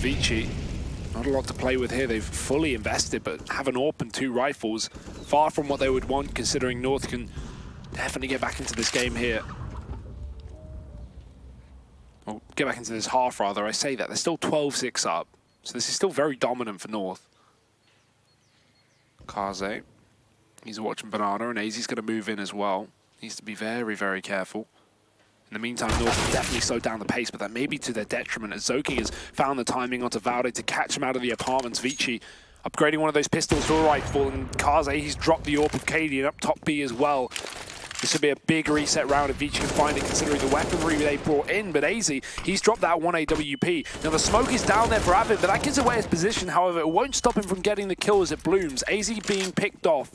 ViCi, not a lot to play with here. They've fully invested, but have an AWP and 2 rifles. Far from what they would want, considering North can definitely get back into this game here. Well, get back into this half, rather. I say that. They're still 12-6 up. So this is still very dominant for North. Kaze. He's watching Banana, and AZ's going to move in as well. Needs to be very, very careful. In the meantime, North will definitely slow down the pace, but that may be to their detriment, as Zoking has found the timing onto Valde to catch him out of the apartments. ViCi upgrading one of those pistols to a rifle, and Kaze, he's dropped the AWP of Cadian up top B as well. This would be a big reset round if ViCi can find it, considering the weaponry they brought in. But AZ, he's dropped that 1 AWP. Now the smoke is down there for Avid, but that gives away his position. However, it won't stop him from getting the kill as it blooms. AZ being picked off.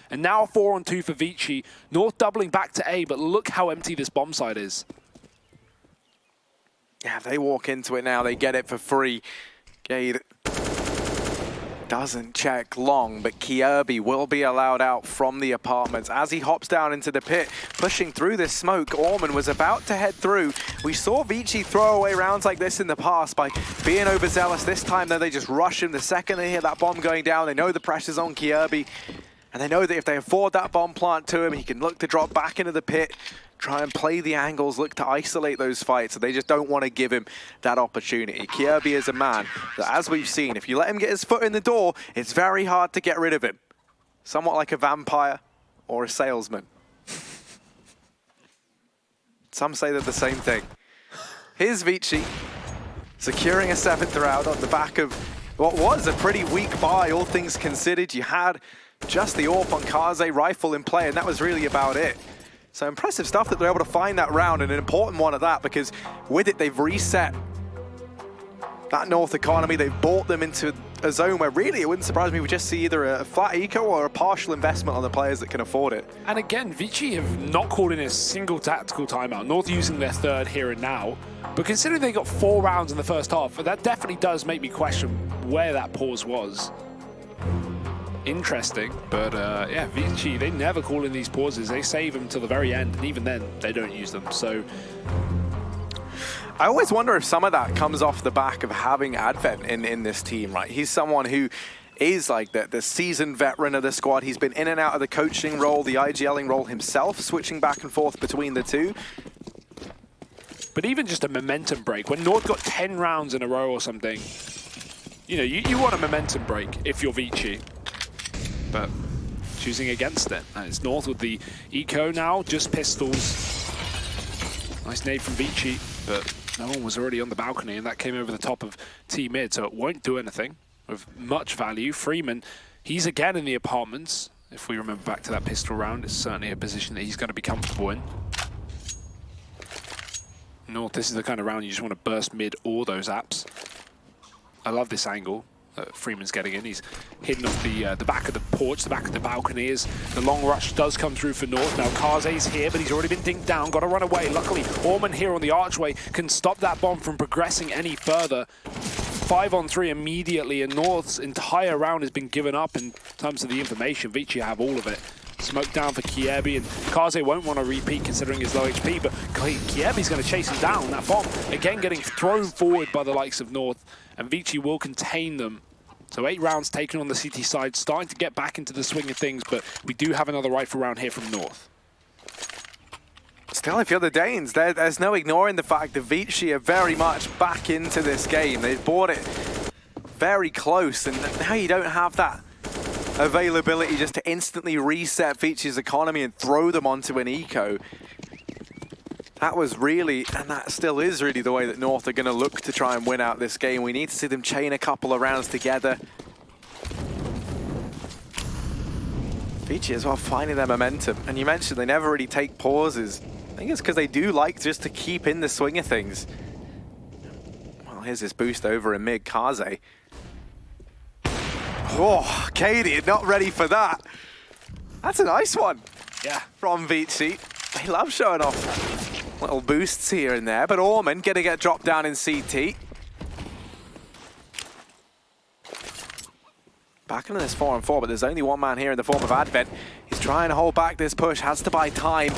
And now 4-on-2 for ViCi. North doubling back to A, but look how empty this bomb site is. Yeah, if they walk into it now, they get it for free. Gade doesn't check long, but Kierby will be allowed out from the apartments as he hops down into the pit, pushing through this smoke. Orman was about to head through. We saw ViCi throw away rounds like this in the past by being overzealous. This time, though, they just rush him. The second they hear that bomb going down, they know the pressure's on Kierby, and they know that if they afford that bomb plant to him, he can look to drop back into the pit, try and play the angles, look to isolate those fights, so they just don't want to give him that opportunity. Kierby is a man that, as we've seen, if you let him get his foot in the door, it's very hard to get rid of him. Somewhat like a vampire or a salesman. Some say they're the same thing. Here's ViCi, securing a 7th round on the back of what was a pretty weak buy, all things considered. You had just the AWP on Kaze rifle in play, and that was really about it. So impressive stuff that they're able to find that round, and an important one at that, because with it, they've reset that North economy. They've brought them into a zone where really it wouldn't surprise me if we just see either a flat eco or a partial investment on the players that can afford it. And again, ViCi have not called in a single tactical timeout. North using their 3rd here and now. But considering they got 4 rounds in the first half, that definitely does make me question where that pause was. Interesting, but yeah, ViCi, they never call in these pauses. They save them till the very end, and even then, they don't use them. So I always wonder if some of that comes off the back of having Advent in this team, right? He's someone who is like the seasoned veteran of the squad. He's been in and out of the coaching role, the IGLing role himself, switching back and forth between the two. But even just a momentum break, when North got 10 rounds in a row or something, you know, you want a momentum break if you're ViCi. But choosing against it. And it's North with the eco now, just pistols. Nice nade from ViCi, but no one was already on the balcony, and that came over the top of T-mid, so it won't do anything of much value. Freeman, he's again in the apartments. If we remember back to that pistol round, it's certainly a position that he's going to be comfortable in. North, this is the kind of round you just want to burst mid or those apps. I love this angle. Freeman's getting in. He's hidden off the back of the porch, the back of the balcony. As the long rush does come through for North. Now Kaze's here, but he's already been dinked down. Got to run away. Luckily, Orman here on the archway can stop that bomb from progressing any further. 5-on-3 immediately, and North's entire round has been given up in terms of the information. ViCi have all of it. Smoke down for Kierby, and Kaze won't want to repeat considering his low HP, but Kierby's going to chase him down. That bomb, again, getting thrown forward by the likes of North, and ViCi will contain them. So 8 rounds taken on the CT side, starting to get back into the swing of things, but we do have another rifle round here from North. Still, if you're the Danes, there's no ignoring the fact that ViCi are very much back into this game. They've brought it very close, and now you don't have that availability just to instantly reset ViCi's economy and throw them onto an eco. That was really, and that still is really the way that North are going to look to try and win out this game. We need to see them chain a couple of rounds together. ViCi as well finding their momentum. And you mentioned they never really take pauses. I think it's because they do like just to keep in the swing of things. Well, here's this boost over in mid, Kaze. Oh, Katie, not ready for that. That's a nice one. Yeah. From ViCi. They love showing off little boosts here and there, but Orman gonna get dropped down in CT. Back into this 4-on-4, but there's only one man here in the form of Advent. He's trying to hold back this push, has to buy time.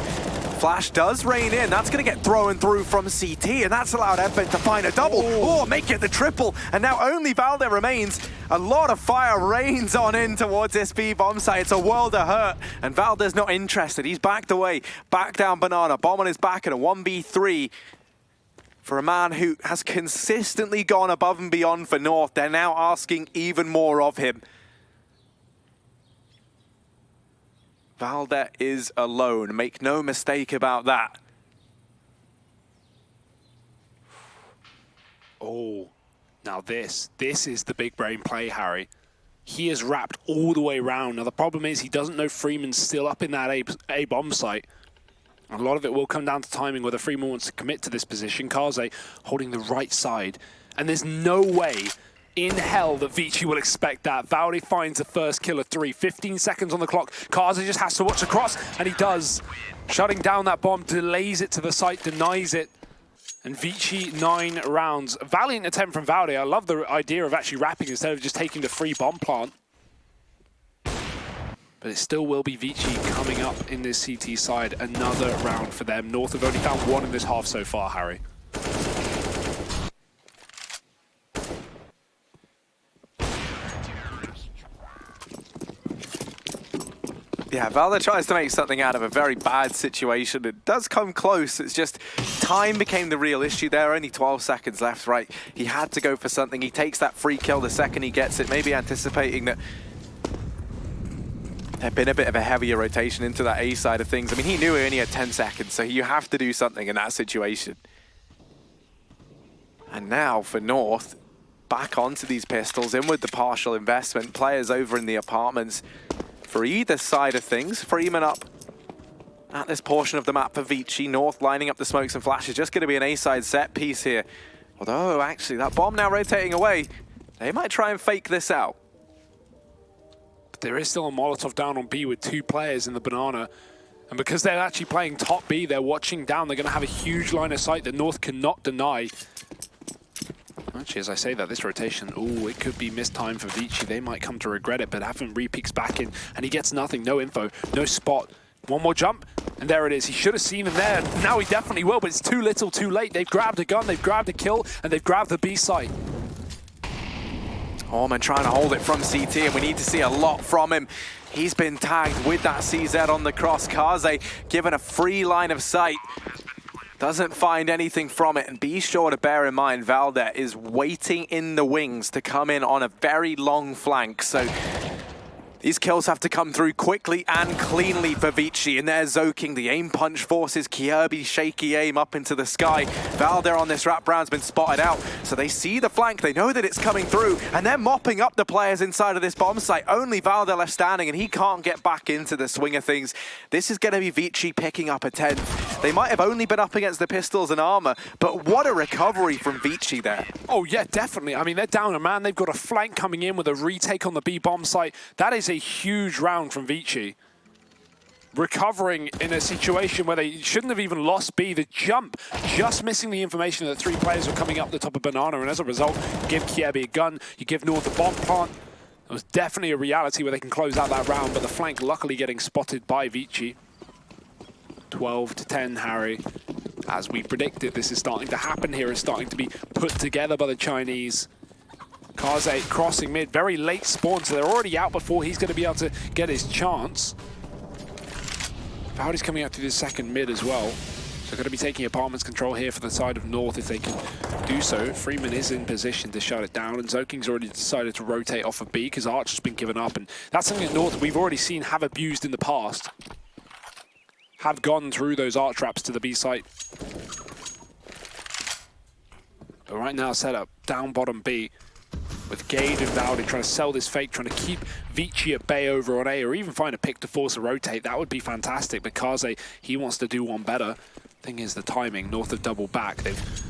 Flash does rain in. That's going to get thrown through from CT, and that's allowed Advent to find a double. Oh, make it the triple. And now only Valde remains. A lot of fire rains on in towards this B bomb site. It's a world of hurt, and Valde's not interested. He's backed away, back down Banana. Bomb on his back and a 1v3 for a man who has consistently gone above and beyond for North. They're now asking even more of him. Valde is alone. Make no mistake about that. Oh, now this is the big brain play, Harry. He is wrapped all the way around. Now the problem is he doesn't know Freeman's still up in that A bomb site. A lot of it will come down to timing, whether Freeman wants to commit to this position. Kaze holding the right side. And there's no way in hell that ViCi will expect that. Valde finds the first kill of 3. 15 seconds on the clock. Kaze just has to watch across, and he does. Shutting down that bomb, delays it to the site, denies it. And ViCi 9 rounds. Valiant attempt from Valde. I love the idea of actually wrapping instead of just taking the free bomb plant. But it still will be ViCi coming up in this CT side. Another round for them. North have only found one in this half so far, Harry. Yeah, Valde tries to make something out of a very bad situation. It does come close. It's just time became the real issue there. Only 12 seconds left, right? He had to go for something. He takes that free kill the second he gets it, maybe anticipating that there'd been a bit of a heavier rotation into that A side of things. I mean, he knew he only had 10 seconds, so you have to do something in that situation. And now for North, back onto these pistols, in with the partial investment. Players over in the apartments. For either side of things, Freeman up at this portion of the map for ViCi. North lining up the smokes and flashes. Just going to be an A-side set piece here. Although, actually, that bomb now rotating away. They might try and fake this out. But there is still a Molotov down on B with 2 players in the banana. And because they're actually playing top B, they're watching down. They're going to have a huge line of sight that North cannot deny. Actually, as I say that, this rotation, ooh, it could be missed time for ViCi. They might come to regret it, but having re-peeks back in, and he gets nothing, no info, no spot. One more jump, and there it is. He should have seen him there. Now he definitely will, but it's too little, too late. They've grabbed a gun, they've grabbed a kill, and they've grabbed the B site. Orman trying to hold it from CT, and we need to see a lot from him. He's been tagged with that CZ on the cross. Kaze given a free line of sight. Doesn't find anything from it, and be sure to bear in mind Valde is waiting in the wings to come in on a very long flank, so these kills have to come through quickly and cleanly for ViCi. And there's Zoking, the aim punch forces Kierby shaky aim up into the sky. Valde on this wraparound's been spotted out, so they see the flank, they know that it's coming through, and they're mopping up the players inside of this bomb site. Only Valde left standing, and he can't get back into the swing of things. This is going to be ViCi picking up a 10th. They might have only been up against the pistols and armor, but what a recovery from ViCi there. Oh yeah, definitely. I mean, they're down a man. They've got a flank coming in with a retake on the B bomb site. That is a huge round from ViCi. Recovering in a situation where they shouldn't have even lost B. The jump, just missing the information that 3 players were coming up the top of Banana, and as a result, you give Kierby a gun, you give North a bomb plant. It was definitely a reality where they can close out that round, but the flank luckily getting spotted by ViCi. 12-10, Harry. As we predicted, this is starting to happen here. It's starting to be put together by the Chinese. Kaze crossing mid, very late spawn, so they're already out before he's going to be able to get his chance. Valde's coming out through the second mid as well. So going to be taking apartments control here for the side of North if they can do so. Freeman is in position to shut it down, and Zoking's already decided to rotate off of B because Arch has been given up, and that's something that North we've already seen have abused in the past. Have gone through those arch traps to the B site. But right now set up down bottom B with Gade and Valde trying to sell this fake, trying to keep ViCi at bay over on A, or even find a pick to force a rotate. That would be fantastic, but Kaze, he wants to do one better. Thing is the timing. North have doubled back. They've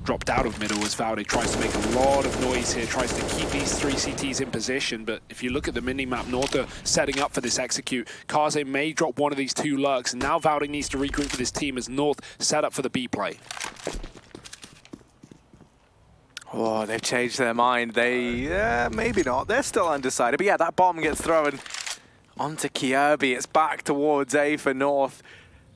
dropped out of middle as Valde tries to make a lot of noise here, tries to keep these 3 CTs in position, but if you look at the mini-map, North are setting up for this execute. Kaze may drop one of these 2 lurks, and now Valde needs to regroup with his team as North set up for the B play. Oh, they've changed their mind. They, maybe not. They're still undecided. But yeah, that bomb gets thrown onto Kierby. It's back towards A for North.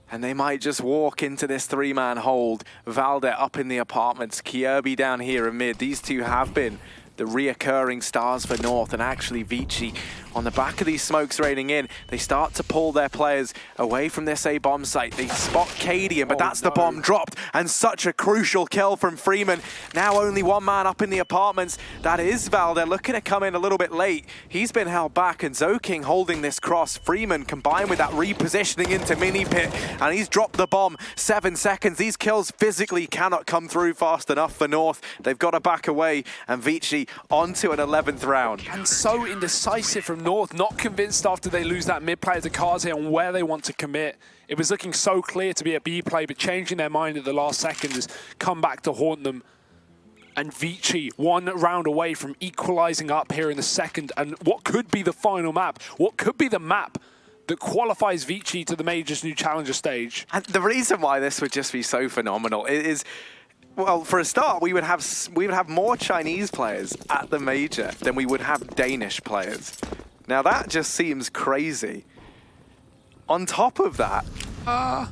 And they might just walk into this 3-man hold. Valde up in the apartments, Kierby down here in mid. These 2 have been the reoccurring stars for North, and actually ViCi on the back of these smokes raining in, they start to pull their players away from this A bomb site. They spot Cadian, but that's the bomb dropped, and such a crucial kill from Freeman. Now only 1 man up in the apartments. That is Valde looking to come in a little bit late. He's been held back, and Zoking holding this cross. Freeman combined with that repositioning into mini pit, and he's dropped the bomb. 7 seconds. These kills physically cannot come through fast enough for North. They've got to back away, and ViCi onto an 11th round. And so indecisive from North, not convinced after they lose that mid player to Kaze on where they want to commit. It was looking so clear to be a B play, but changing their mind at the last second has come back to haunt them. And ViCi 1 round away from equalizing up here in the second, and what could be the final map, what could be the map that qualifies ViCi to the Majors New Challenger stage. And the reason why this would just be so phenomenal is Well, for a start, we would have more Chinese players at the major than we would have Danish players. Now that just seems crazy. On top of that, oh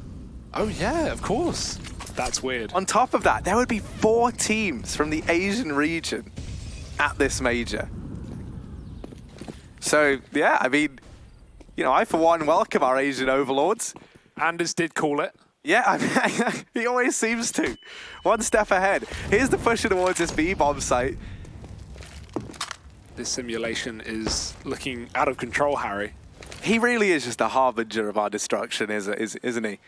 yeah, of course. That's weird. on top of that, there would be 4 teams from the Asian region at this major. So yeah, I mean, you know, I for one welcome our Asian overlords. Anders did call it. Yeah, I mean, he always seems to. One step ahead. Here's the push towards this B-bomb site. This simulation is looking out of control, Harry. He really is just a harbinger of our destruction, isn't he?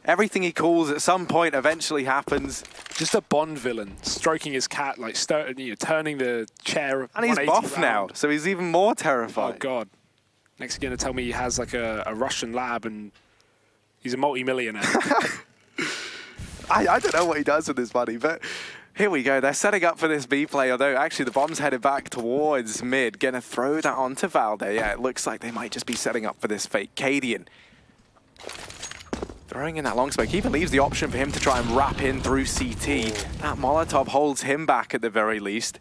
Everything he calls at some point eventually happens. Just a Bond villain, stroking his cat, like turning the chair. And he's buff now, so he's even more terrifying. Oh God! Next, you're gonna tell me he has like a Russian lab and he's a multi-millionaire. I don't know what he does with his money, but here we go. They're setting up for this B play, although actually the bomb's headed back towards mid. Gonna throw that onto Valde. Yeah, it looks like they might just be setting up for this fake. Cadian throwing in that long smoke. He even leaves the option for him to try and wrap in through CT. That Molotov holds him back at the very least.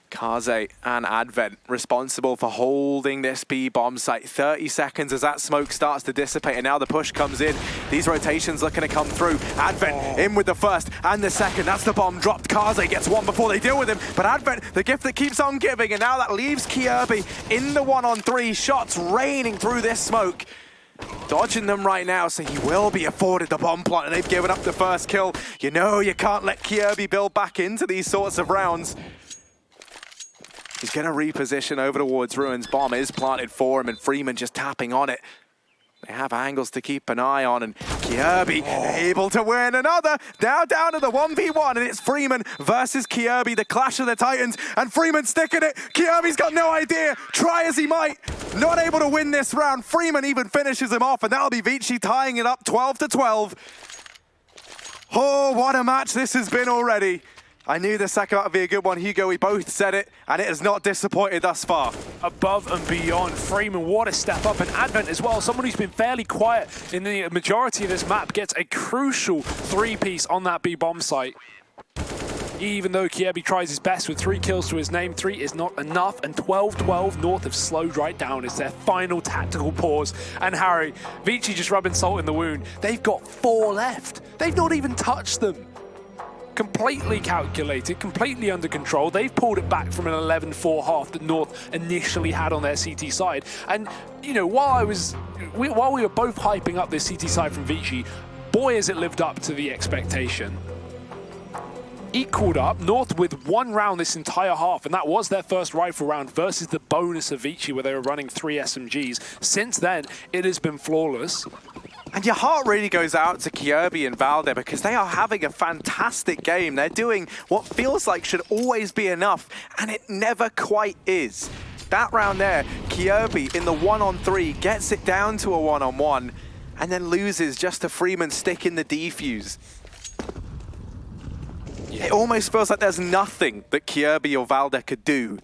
Kaze and Advent responsible for holding this B-bomb site. 30 seconds as that smoke starts to dissipate, and now the push comes in. These rotations looking to come through. Advent in with the first and the second. That's the bomb dropped. Kaze gets one before they deal with him, but Advent, the gift that keeps on giving, and now that leaves Kirby in the 1-on-3. Shots raining through this smoke. Dodging them right now, so he will be afforded the bomb plot, and they've given up the first kill. You know you can't let Kirby build back into these sorts of rounds. He's going to reposition over towards Ruins. Bomb is planted for him, and Freeman just tapping on it. They have angles to keep an eye on, and Kirby able to win another. Now down to the 1v1, and it's Freeman versus Kirby, the clash of the titans, and Freeman sticking it. Kirby's got no idea. Try as he might, not able to win this round. Freeman even finishes him off, and that'll be ViCi tying it up 12-12. Oh, what a match this has been already. I knew the second would be a good one. Hugo, we both said it, and it has not disappointed thus far. Above and beyond. Freeman, what a step up. And Advent as well, someone who's been fairly quiet in the majority of this map, gets a crucial 3-piece on that B-bomb site. Even though Kirby tries his best with 3 kills to his name, 3 is not enough, and 12-12 North have slowed right down. It's their final tactical pause. And Harry, ViCi just rubbing salt in the wound. They've got 4 left. They've not even touched them. Completely calculated, completely under control. They've pulled it back from an 11-4 half that North initially had on their CT side. And, you know, while we were both hyping up this CT side from ViCi, boy, has it lived up to the expectation. Equaled up, North with 1 round this entire half, and that was their first rifle round versus the bonus of ViCi where they were running 3 SMGs. Since then, it has been flawless. And your heart really goes out to Kirby and Valde because they are having a fantastic game. They're doing what feels like should always be enough, and it never quite is. That round there, Kirby in the 1-on-3 gets it down to a 1-on-1 and then loses just to Freeman stick in the defuse. It almost feels like there's nothing that Kirby or Valde could do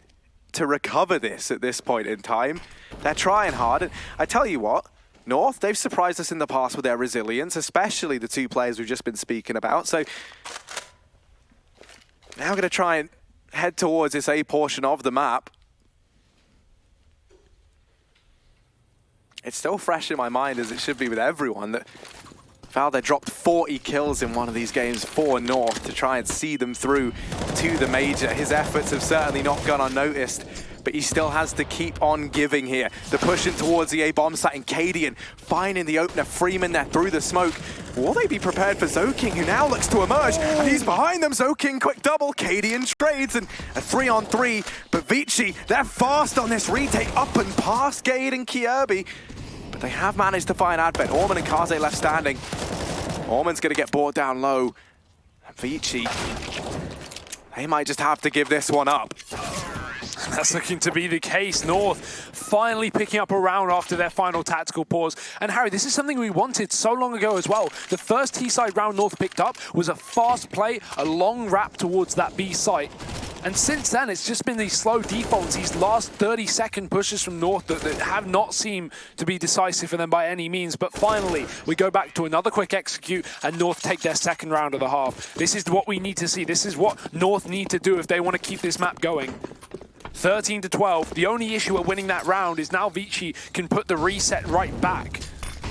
to recover this at this point in time. They're trying hard, and I tell you what, North, they've surprised us in the past with their resilience, especially the 2 players we've just been speaking about. So now we're going to try and head towards this A portion of the map. It's still fresh in my mind, as it should be with everyone, that Valde dropped 40 kills in one of these games for North to try and see them through to the major. His efforts have certainly not gone unnoticed, but he still has to keep on giving here. The pushing towards the A-bomb site, and Cadian finding the opener. Freeman there through the smoke. Will they be prepared for Zoking, who now looks to emerge? And he's behind them. Zoking, quick double. Cadian trades, and a 3-on-3. But ViCi, they're fast on this retake, up and past Gade and Kirby. But they have managed to find Advent. Orman and Kaze left standing. Orman's going to get brought down low. And ViCi, they might just have to give this one up. That's looking to be the case. North finally picking up a round after their final tactical pause. And Harry, this is something we wanted so long ago as well. The first T-side round North picked up was a fast play, a long wrap towards that B site. And since then, it's just been these slow defaults, these last 30-second pushes from North that have not seemed to be decisive for them by any means. But finally, we go back to another quick execute, and North take their second round of the half. This is what we need to see. This is what North need to do if they want to keep this map going. 13-12. The only issue with winning that round is now ViCi can put the reset right back.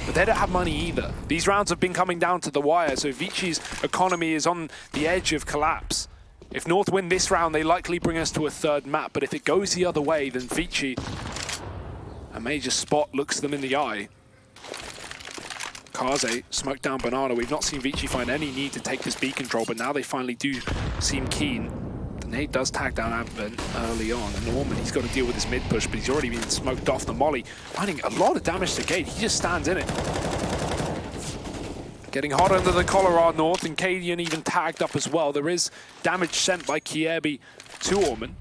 But they don't have money either. These rounds have been coming down to the wire, so ViCi's economy is on the edge of collapse. If North win this round, they likely bring us to a third map, but if it goes the other way, then ViCi, a major spot looks them in the eye. Kaze smoked down Banana. We've not seen ViCi find any need to take this B control, but now they finally do seem keen. The nade does tag down Advent early on, and Norman, he's got to deal with his mid push, but he's already been smoked off. The molly, finding a lot of damage to Gate. He just stands in it. Getting hot under the collar are North, and Cadian even tagged up as well. There is damage sent by Kiebi to Orman.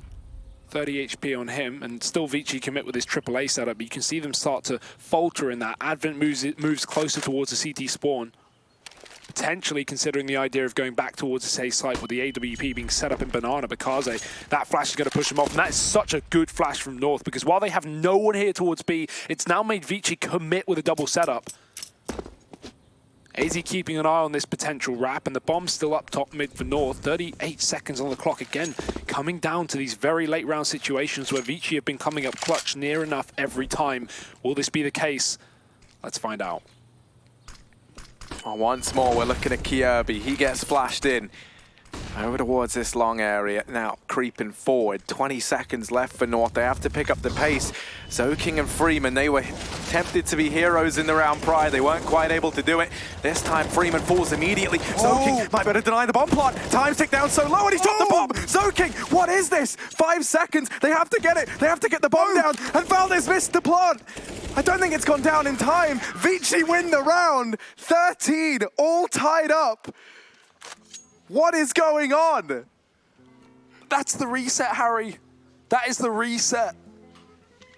30 HP on him, and still ViCi commit with his AAA setup, but you can see them start to falter in that. Advent moves closer towards the CT spawn. Potentially considering the idea of going back towards the A site with the AWP being set up in Banana, but Kaze, that flash is going to push him off, and that is such a good flash from North, because while they have no one here towards B, it's now made ViCi commit with a double setup. AZ keeping an eye on this potential wrap, and the bomb's still up top mid for North. 38 seconds on the clock again, coming down to these very late round situations where ViCi have been coming up clutch near enough every time. Will this be the case? Let's find out. Oh, once more, we're looking at Kiebi. He gets flashed in. Over towards this long area, now creeping forward. 20 seconds left for North. They have to pick up the pace. Zoking and Freeman, they were tempted to be heroes in the round prior. They weren't quite able to do it. This time, Freeman falls immediately. Zoking might be able to deny the bomb plant. Time tick down so low, and he's dropped the bomb. Zoking, what is this? 5 seconds. They have to get it. They have to get the bomb down. And Valdez missed the plant. I don't think it's gone down in time. ViCi win the round. 13, all tied up. What is going on? That's the reset, Harry. That is the reset.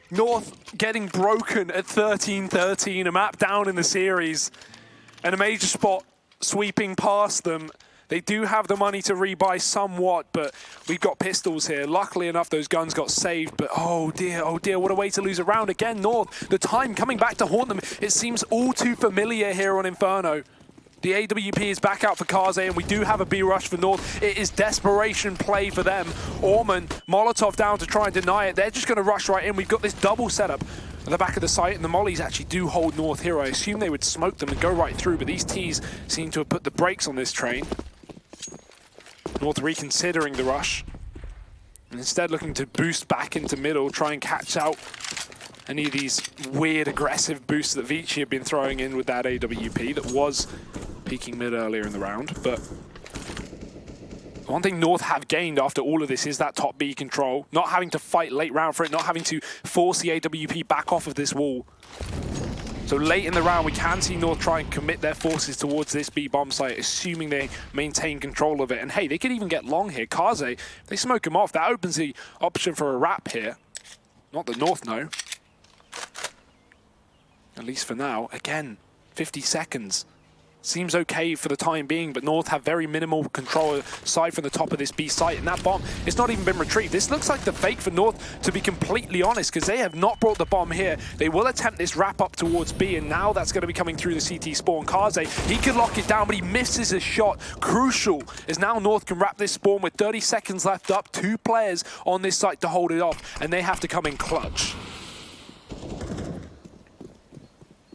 North getting broken at 13-13, a map down in the series, and a major spot sweeping past them. They do have the money to rebuy somewhat, but we've got pistols here. Luckily enough, those guns got saved, but oh dear, what a way to lose a round. Again, North, the time coming back to haunt them. It seems all too familiar here on Inferno. The AWP is back out for Kaze, and we do have a B rush for North. It is desperation play for them. Orman, Molotov down to try and deny it. They're just going to rush right in. We've got this double setup at the back of the site, and the mollies actually do hold North here. I assume they would smoke them and go right through, but these Ts seem to have put the brakes on this train. North reconsidering the rush, and instead looking to boost back into middle, try and catch out any of these weird aggressive boosts that ViCi have been throwing in with that AWP that was peaking mid earlier in the round. But one thing North have gained after all of this is that top B control, not having to fight late round for it, not having to force the AWP back off of this wall. So late in the round, we can see North try and commit their forces towards this B bomb site, assuming they maintain control of it. And hey, they could even get long here. Kaze, if they smoke him off, that opens the option for a wrap here. Not that North know. At least for now. Again, 50 seconds. Seems okay for the time being, but North have very minimal control aside from the top of this B site, and that bomb, it's not even been retrieved. This looks like the fake for North, to be completely honest, because they have not brought the bomb here. They will attempt this wrap up towards B, and now that's going to be coming through the CT spawn. Kaze, he can lock it down, but he misses his shot. Crucial is now North can wrap this spawn with 30 seconds left up. 2 players on this site to hold it off, and they have to come in clutch.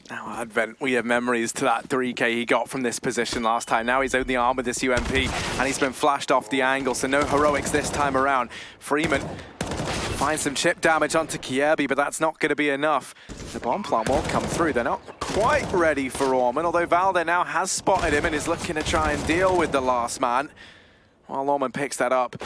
Now Advent, we have memories to that 3K he got from this position last time. Now he's only armed with this UMP, and he's been flashed off the angle, so no heroics this time around. Freeman finds some chip damage onto Kiebi, but that's not going to be enough. The bomb plant won't come through. They're not quite ready for Orman, although Valde now has spotted him and is looking to try and deal with the last man. While Orman picks that up,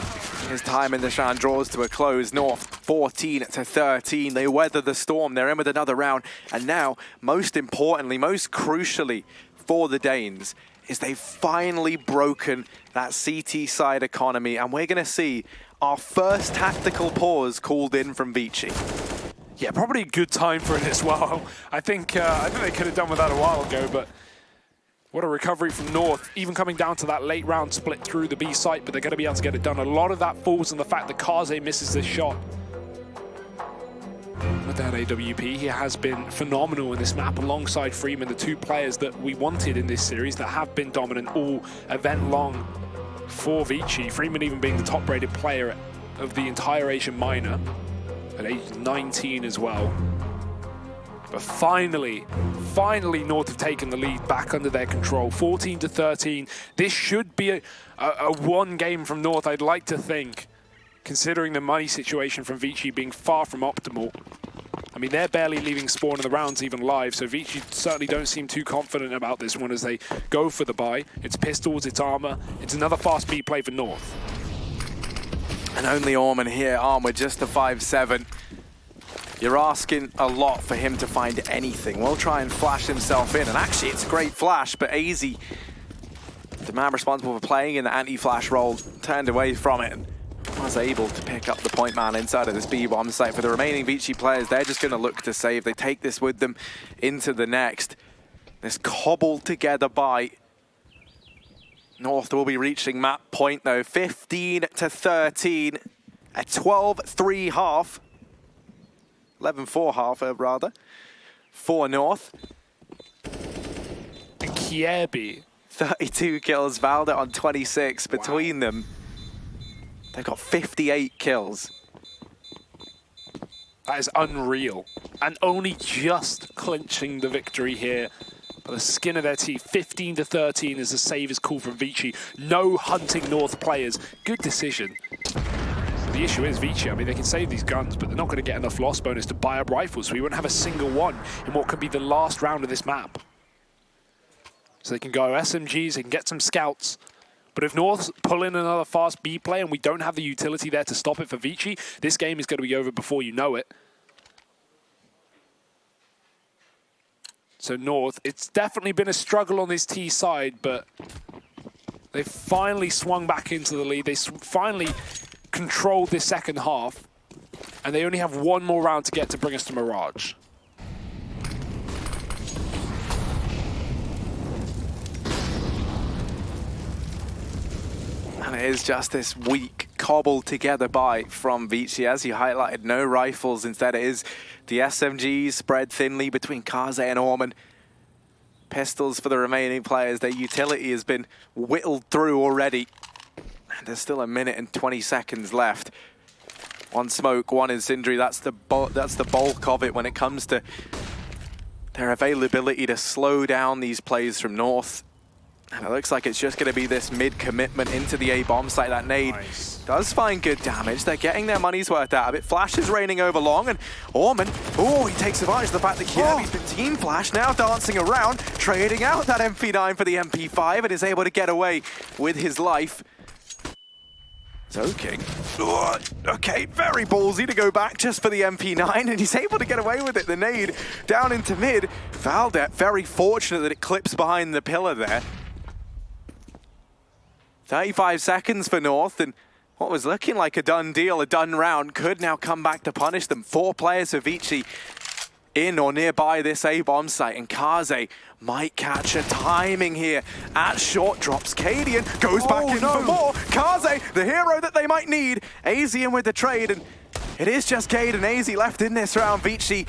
his time in the Shan draws to a close. North 14-13. They weather the storm. They're in with another round. And now, most importantly, most crucially for the Danes, is they've finally broken that CT side economy. And we're going to see our first tactical pause called in from ViCi. Yeah, probably a good time for it as well. I think they could have done with that a while ago, but What a recovery from North, even coming down to that late round split through the B site, but they're going to be able to get it done. A lot of that falls on the fact that Kaze misses this shot. With that AWP, he has been phenomenal in this map alongside Freeman, the two players that we wanted in this series that have been dominant all event long for ViCi. Freeman even being the top rated player of the entire Asian minor at age 19 as well. But finally North have taken the lead back under their control, 14-13. This should be a one game from North, I'd like to think, considering the money situation from ViCi being far from optimal. I mean, they're barely leaving spawn and the round's even live, so ViCi certainly don't seem too confident about this one as they go for the buy. It's pistols, it's armor, it's another fast B play for North. And only Orman here, armor just a 5-7. You're asking a lot for him to find anything. We'll try and flash himself in, and actually it's a great flash, but AZ, the man responsible for playing in the anti-flash role, turned away from it and was able to pick up the point man inside of this B-bomb site. For the remaining ViCi players, they're just going to look to save. They take this with them into the next. This cobbled together by North will be reaching map point though, 15-13, a 12-3 half. 11-4 half, rather, for North. And Kiebi. 32 kills, Valda on 26 between them. They've got 58 kills. That is unreal. And only just clinching the victory here by the skin of their teeth. 15-13 as the save is called from ViCi. No hunting North players. Good decision. The issue is ViCi, I mean, they can save these guns, but they're not going to get enough loss bonus to buy up rifles, so we won't have a single one in what could be the last round of this map. So they can go SMGs, they can get some scouts, but if North pull in another fast B play and we don't have the utility there to stop it for ViCi, this game is going to be over before you know it. So North, it's definitely been a struggle on this T side, but they've finally swung back into the lead. They finally controlled this second half, and they only have one more round to get to bring us to Mirage. And it is just this weak, cobbled together buy from ViCi. As you highlighted, no rifles. Instead, it is the SMGs spread thinly between Kaze and Orman. Pistols for the remaining players. Their utility has been whittled through already. And there's still a minute and 20 seconds left. One smoke, one incendiary. That's the bulk of it when it comes to their availability to slow down these plays from North. And it looks like it's just going to be this mid-commitment into the A-bomb site. That nade does find good damage. They're getting their money's worth out of it. Flash is raining over long, and Orman, he takes advantage of the fact that Kiebi's been team flash, now dancing around, trading out that MP9 for the MP5, and is able to get away with his life. Zoking. Okay, very ballsy to go back just for the MP9, and he's able to get away with it. The nade down into mid. Valdet, very fortunate that it clips behind the pillar there. 35 seconds for North, and what was looking like a done deal, a done round, could now come back to punish them. 4 players for ViCi in or nearby this A-bomb site, and Kaze might catch a timing here at short drops. Cadian goes back in for more. Kaze, the hero that they might need. AZ in with the trade, and it is just Cade and AZ left in this round. ViCi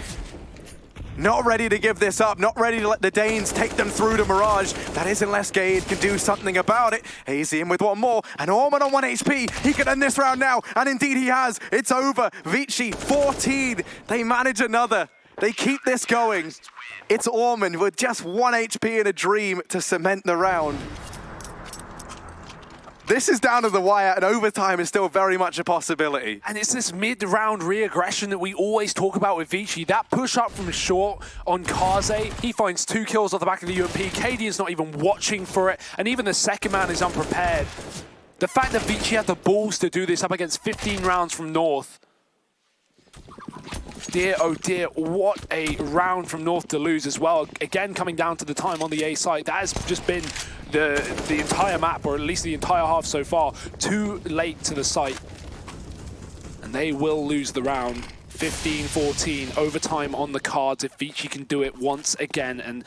not ready to give this up, not ready to let the Danes take them through to Mirage. That is unless Gade can do something about it. AZ in with one more, and Orman on 1 HP. He can end this round now, and indeed he has. It's over. ViCi 14. They manage another. They keep this going. It's Orman with just 1 HP and a dream to cement the round. This is down to the wire, and overtime is still very much a possibility. And it's this mid-round re-aggression that we always talk about with ViCi. That push up from short on Kaze, he finds 2 kills off the back of the UMP. KD is not even watching for it, and even the second man is unprepared. The fact that ViCi had the balls to do this up against 15 rounds from North. Dear, oh dear, what a round from North to lose as well. Again, coming down to the time on the A site, that has just been the entire map, or at least the entire half so far, too late to the site. And they will lose the round. 15-14, overtime on the cards if ViCi can do it once again. And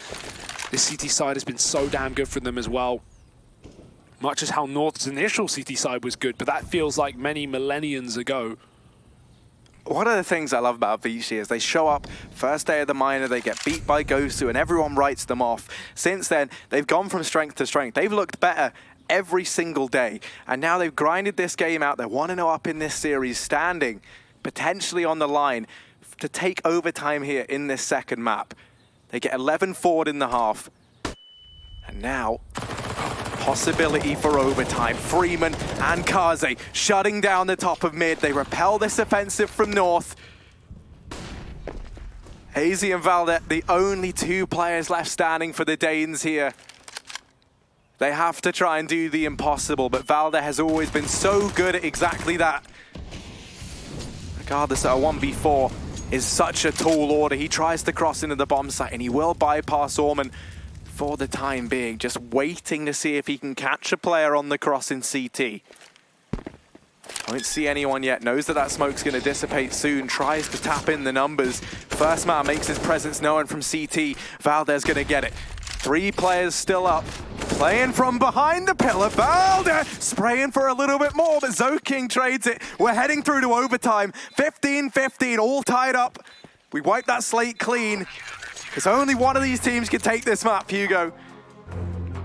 This CT side has been so damn good for them as well. Much as how North's initial CT side was good, but that feels like many millenniums ago. One of the things I love about ViCi is they show up first day of the minor, they get beat by Gosu, and everyone writes them off. Since then, they've gone from strength to strength. They've looked better every single day, and now they've grinded this game out. They're 1-0 up in this series, standing potentially on the line to take overtime here in this second map. They get 11 forward in the half, and now possibility for overtime. Freeman and Kaze shutting down the top of mid. They repel this offensive from North. Hazy and Valde, the only two players left standing for the Danes here. They have to try and do the impossible, but Valde has always been so good at exactly that. Regardless, a 1v4 is such a tall order. He tries to cross into the bomb site, and he will bypass Orman for the time being, just waiting to see if he can catch a player on the cross in CT. Don't see anyone yet, knows that that smoke's going to dissipate soon, tries to tap in the numbers. First man makes his presence known from CT. Valde's going to get it. 3 players still up, playing from behind the pillar. Valde spraying for a little bit more, but Zoking trades it. We're heading through to overtime. 15-15, all tied up. We wipe that slate clean. Because only one of these teams can take this map, Hugo.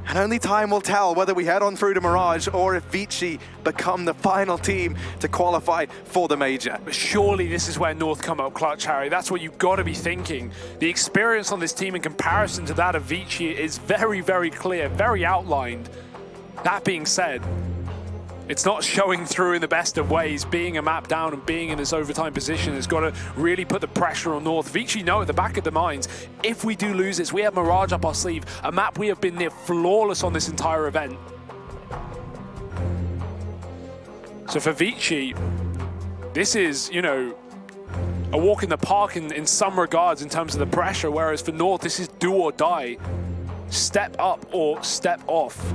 And only time will tell whether we head on through to Mirage or if ViCi become the final team to qualify for the major. But surely this is where North come up clutch, Harry. That's what you've got to be thinking. The experience on this team in comparison to that of ViCi is very, very clear, very outlined. That being said, it's not showing through in the best of ways. Being a map down and being in this overtime position has got to really put the pressure on North. ViCi know at the back of their minds, if we do lose this, we have Mirage up our sleeve, a map we have been near flawless on this entire event. So for ViCi, this is, you know, a walk in the park in some regards in terms of the pressure, whereas for North, this is do or die. Step up or step off.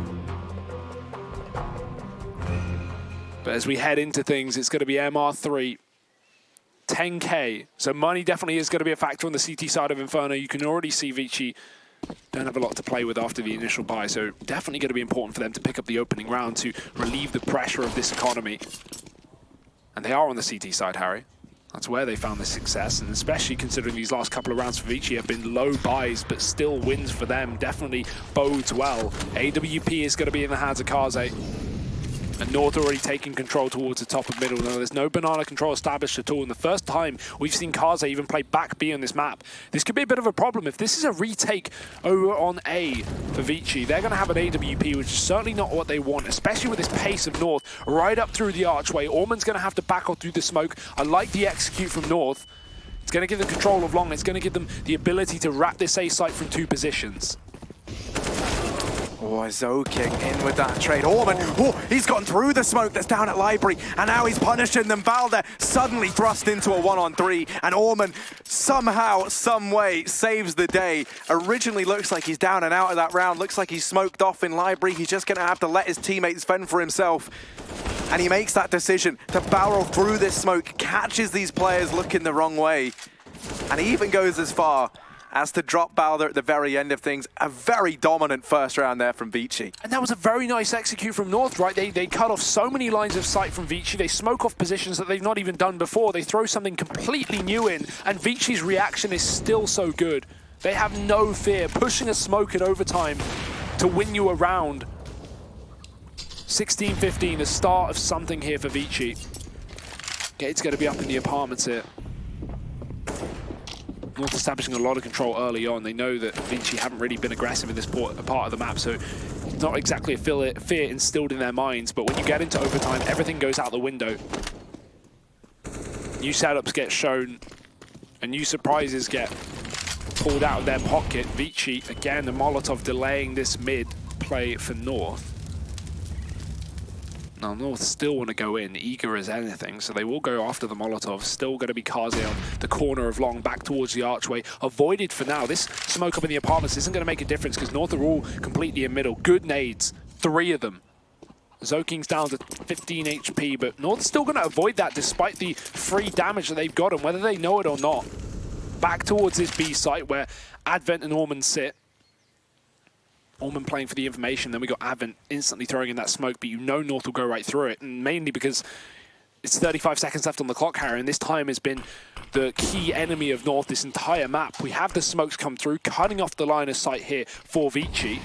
But as we head into things, it's going to be MR3, 10K. So money definitely is going to be a factor on the CT side of Inferno. You can already see ViCi don't have a lot to play with after the initial buy, so definitely going to be important for them to pick up the opening round to relieve the pressure of this economy. And they are on the CT side, Harry. That's where they found the success, and especially considering these last couple of rounds for ViCi have been low buys, but still wins for them. Definitely bodes well. AWP is going to be in the hands of Kaze. And North already taking control towards the top of middle. Now, there's no banana control established at all. And the first time we've seen Kaze even play back B on this map. This could be a bit of a problem. If this is a retake over on A for ViCi, they're going to have an AWP, which is certainly not what they want, especially with this pace of North right up through the archway. Orman's going to have to back off through the smoke. I like the execute from North. It's going to give them control of long. It's going to give them the ability to wrap this A site from 2 positions. Oh, Zoking in with that trade. Orman, oh, he's gotten through the smoke that's down at Library, and now he's punishing them. Valde suddenly thrust into a 1-on-3, and Orman somehow, some way, saves the day. Originally looks like he's down and out of that round. Looks like he's smoked off in Library. He's just going to have to let his teammates fend for himself. And he makes that decision to barrel through this smoke, catches these players looking the wrong way, and he even goes as far as to drop Balder at the very end of things. A very dominant first round there from ViCi. And that was a very nice execute from North, right? They cut off so many lines of sight from ViCi. They smoke off positions that they've not even done before. They throw something completely new in, and ViCi's reaction is still so good. They have no fear, pushing a smoke in overtime to win you a round. 16-15, the start of something here for ViCi. Gate's going to be up in the apartments here. North establishing a lot of control early on. They know that ViCi haven't really been aggressive in this part of the map, so it's not exactly a fear instilled in their minds, but when you get into overtime, everything goes out the window. New setups get shown, and new surprises get pulled out of their pocket. ViCi, again, the Molotov delaying this mid play for North. Now, North still want to go in, eager as anything, so they will go after the Molotov. Still going to be Kaze on the corner of long, back towards the archway. Avoided for now. This smoke up in the apartments isn't going to make a difference because North are all completely in middle. Good nades, 3 of them. Zoking's down to 15 HP, but North's still going to avoid that despite the free damage that they've gotten, whether they know it or not. Back towards this B site where Advent and Orman sit. Orman playing for the information, then we got Advent instantly throwing in that smoke, but you know North will go right through it, and mainly because it's 35 seconds left on the clock, Harry, and this time has been the key enemy of North this entire map. We have the smokes come through, cutting off the line of sight here for ViCi.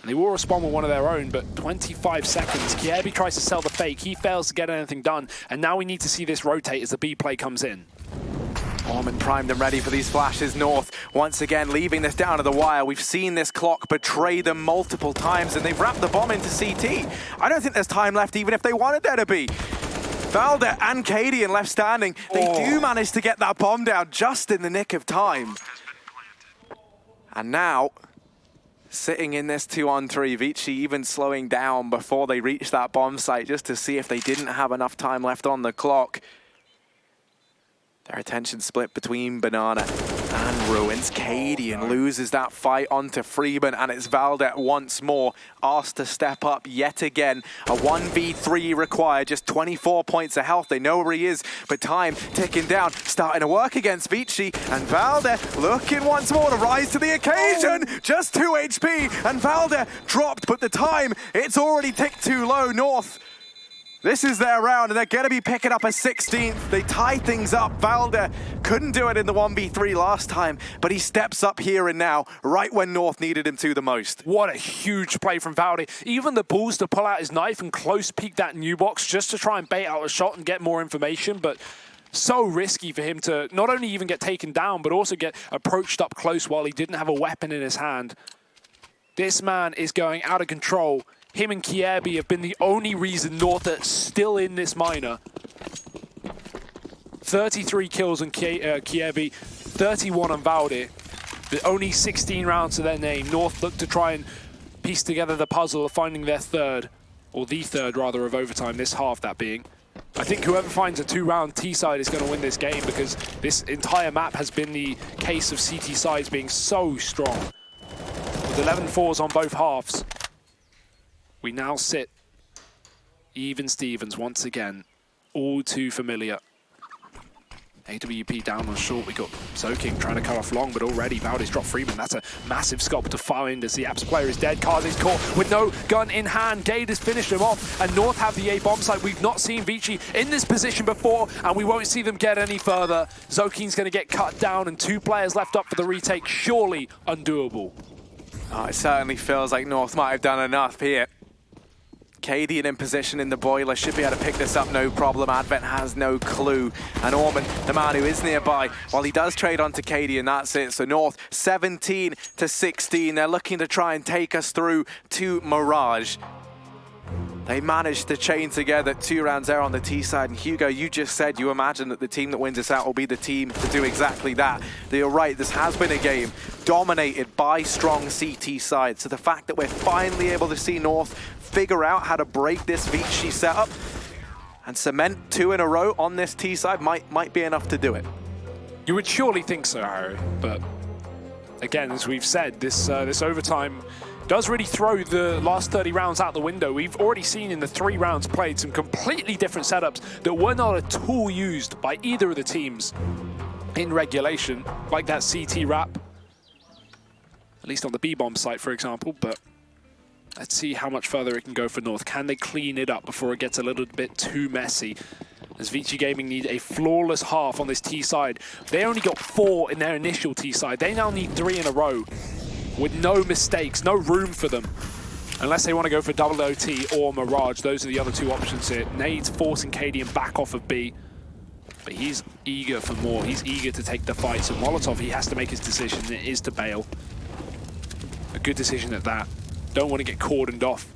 And they will respond with one of their own, but 25 seconds. Kiebi tries to sell the fake. He fails to get anything done. And now we need to see this rotate as the B play comes in. Orman primed and ready for these flashes. North, once again, leaving this down to the wire. We've seen this clock betray them multiple times, and they've wrapped the bomb into CT. I don't think there's time left, even if they wanted there to be. Valde and Cadian left standing. They do manage to get that bomb down just in the nick of time. And now, sitting in this 2-on-3, ViCi even slowing down before they reach that bomb site just to see if they didn't have enough time left on the clock. Their attention split between Banana and Ruins. Cadian loses that fight onto Freeman, and it's Valde once more asked to step up yet again. A 1v3 required, just 24 points of health. They know where he is, but time ticking down, starting to work against ViCi, and Valde looking once more to rise to the occasion. Just 2 HP, and Valde dropped, but the time, it's already ticked too low. North, this is their round, and they're going to be picking up a 16th. They tie things up. Valde couldn't do it in the 1v3 last time, but he steps up here and now, right when North needed him to the most. What a huge play from Valde. Even the balls to pull out his knife and close peek that new box just to try and bait out a shot and get more information, but so risky for him to not only even get taken down, but also get approached up close while he didn't have a weapon in his hand. This man is going out of control. Him and Kiebi have been the only reason North are still in this minor. 33 kills on Kiebi, 31 on Valde. But only 16 rounds to their name. North look to try and piece together the puzzle of finding their third, or the third rather, of overtime, this half that being. I think whoever finds a 2-round T side is going to win this game, because this entire map has been the case of CT sides being so strong. With 11-4s on both halves. We now sit even Stevens once again, all too familiar. AWP down on short, we got Soking trying to cut off long, but already Valde's dropped Freeman. That's a massive sculpt to find as the Apps player is dead. Kazi's caught with no gun in hand. Gade has finished him off, and North have the A bomb site. We've not seen ViCi in this position before, and we won't see them get any further. Zoking's going to get cut down, and 2 players left up for the retake. Surely undoable. Oh, it certainly feels like North might have done enough here. Cadian in position in the boiler, should be able to pick this up, no problem. Advent has no clue. And Orman, the man who is nearby, while he does trade onto Cadian, that's it. So North, 17-16. They're looking to try and take us through to Mirage. They managed to chain together 2 rounds there on the T side. And Hugo, you just said you imagine that the team that wins this out will be the team to do exactly that. You're right, this has been a game dominated by strong CT side. So the fact that we're finally able to see North figure out how to break this ViCi setup and cement 2 in a row on this T side might be enough to do it. You would surely think so, Harry, but again, as we've said, this overtime does really throw the last 30 rounds out the window. We've already seen in the 3 rounds played some completely different setups that were not at all used by either of the teams in regulation, like that CT wrap, at least on the B-bomb site, for example, but let's see how much further it can go for North. Can they clean it up before it gets a little bit too messy? As ViCi Gaming need a flawless half on this T side. They only got 4 in their initial T side. They now need 3 in a row with no mistakes, no room for them. Unless they want to go for double OT or Mirage. Those are the other 2 options here. Nade's forcing Cadian back off of B. But he's eager for more. He's eager to take the fight. So Molotov, he has to make his decision. It is to bail. A good decision at that. Don't want to get cordoned off.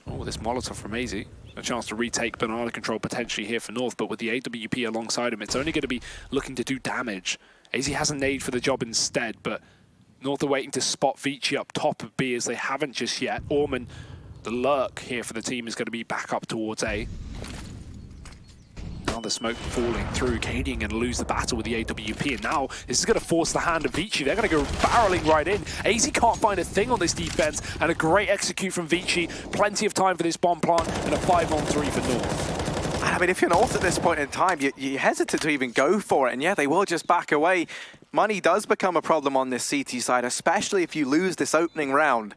Oh, this Molotov from AZ. A chance to retake banana control potentially here for North, but with the AWP alongside him, it's only going to be looking to do damage. AZ has a nade for the job instead, but North are waiting to spot ViCi up top of B as they haven't just yet. Orman, the lurk here for the team, is going to be back up towards A. Now the smoke falling through. Cadian going to lose the battle with the AWP, and now this is going to force the hand of ViCi. They're going to go barreling right in. AZ can't find a thing on this defense, and a great execute from ViCi. Plenty of time for this bomb plant, and a 5-on-3 for North. And I mean, if you're North at this point in time, you hesitate to even go for it, and yeah, they will just back away. Money does become a problem on this CT side, especially if you lose this opening round.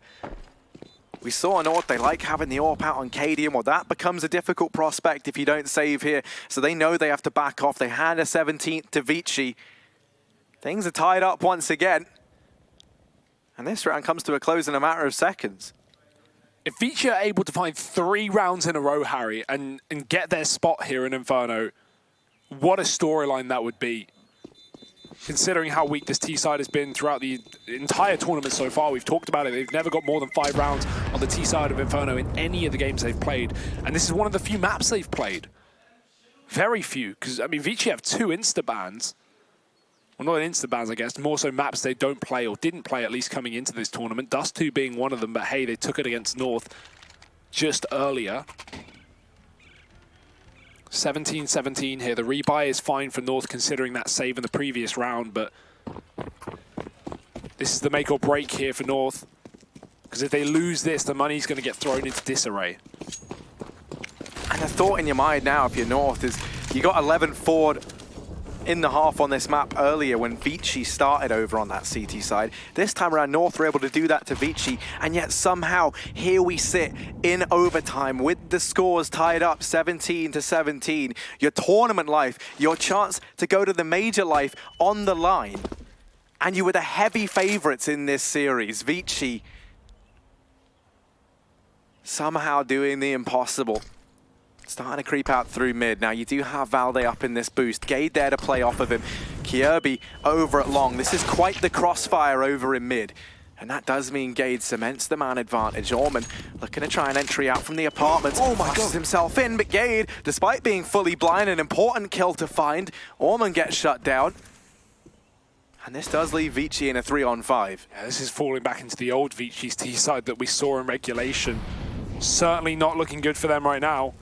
We saw North, they like having the AWP out on Cadian. Well, that becomes a difficult prospect if you don't save here. So they know they have to back off. They hand a 17th to ViCi. Things are tied up once again. And this round comes to a close in a matter of seconds. If ViCi are able to find 3 rounds in a row, Harry, and get their spot here in Inferno, what a storyline that would be. Considering how weak this T-side has been throughout the entire tournament so far. We've talked about it. They've never got more than 5 rounds on the T-side of Inferno in any of the games they've played. And this is one of the few maps they've played. Very few, because, I mean, ViCi have 2 insta-bans. Well, not insta-bans, I guess. More so maps they don't play, or didn't play at least coming into this tournament. Dust 2 being one of them, but hey, they took it against North just earlier. 17-17 here. The rebuy is fine for North considering that save in the previous round, but this is the make or break here for North. Because if they lose this, the money's going to get thrown into disarray. And the thought in your mind now, if you're North, is you got 11 forward in the half on this map earlier when ViCi started over on that CT side. This time around, North were able to do that to ViCi, and yet somehow here we sit in overtime with the scores tied up 17-17. Your tournament life, your chance to go to the major life on the line. And you were the heavy favorites in this series. ViCi somehow doing the impossible. Starting to creep out through mid. Now you do have Valde up in this boost. Gade there to play off of him. Kierby over at long. This is quite the crossfire over in mid. And that does mean Gade cements the man advantage. Orman looking to try an entry out from the apartments. Oh my God. Himself in, but Gade, despite being fully blind, an important kill to find. Orman gets shut down. And this does leave ViCi in a 3-on-5. Yeah, this is falling back into the old ViCi's T-side that we saw in regulation. Certainly not looking good for them right now.